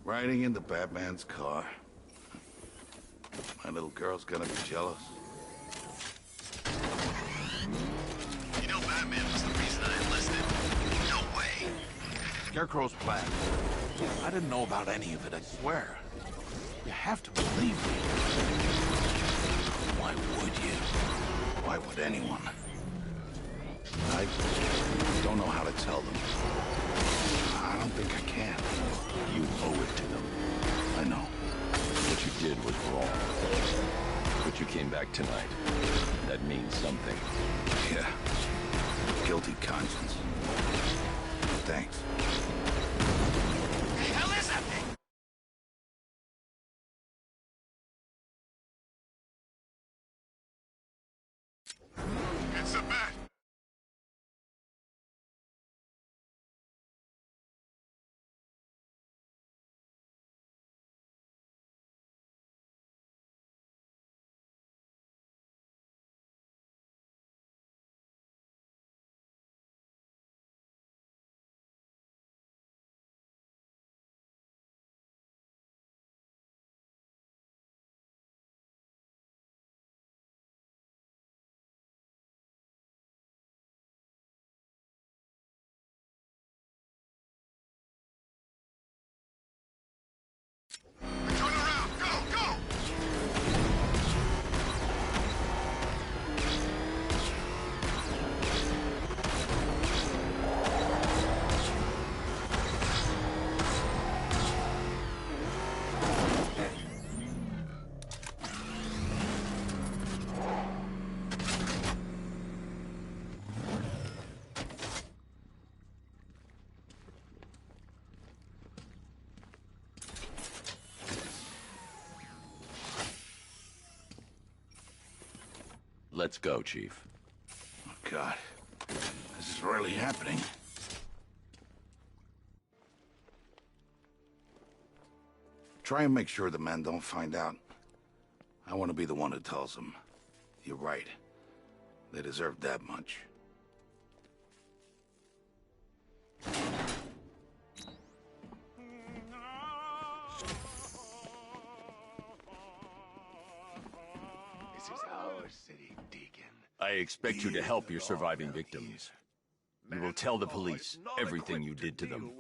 Riding in the Batman's car. My little girl's gonna be jealous. You know Batman was the reason I enlisted. No way. Scarecrow's plan. I didn't know about any of it, I swear. You have to believe me. Why would you? Why would anyone? I don't know how to tell them. I don't think I can. You owe it to them. I know. What you did was wrong. But you came back tonight. That means something. Yeah. Guilty conscience. Thanks. The hell is that thing? It's a Bat. Turn around! Go! Go! Let's go, Chief. Oh, God. This is really happening. Try and make sure the men don't find out. I want to be the one who tells them. You're right. They deserve that much. City, Deacon. I expect you to help your surviving victims. You will tell the police everything you did to them.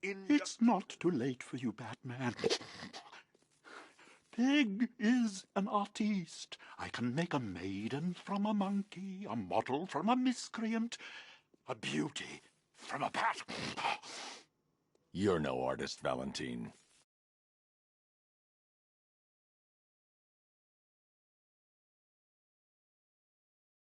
It's not too late for you, Batman. Pig is an artiste. I can make a maiden from a monkey, a model from a miscreant, a beauty from a bat. You're no artist, Valentine.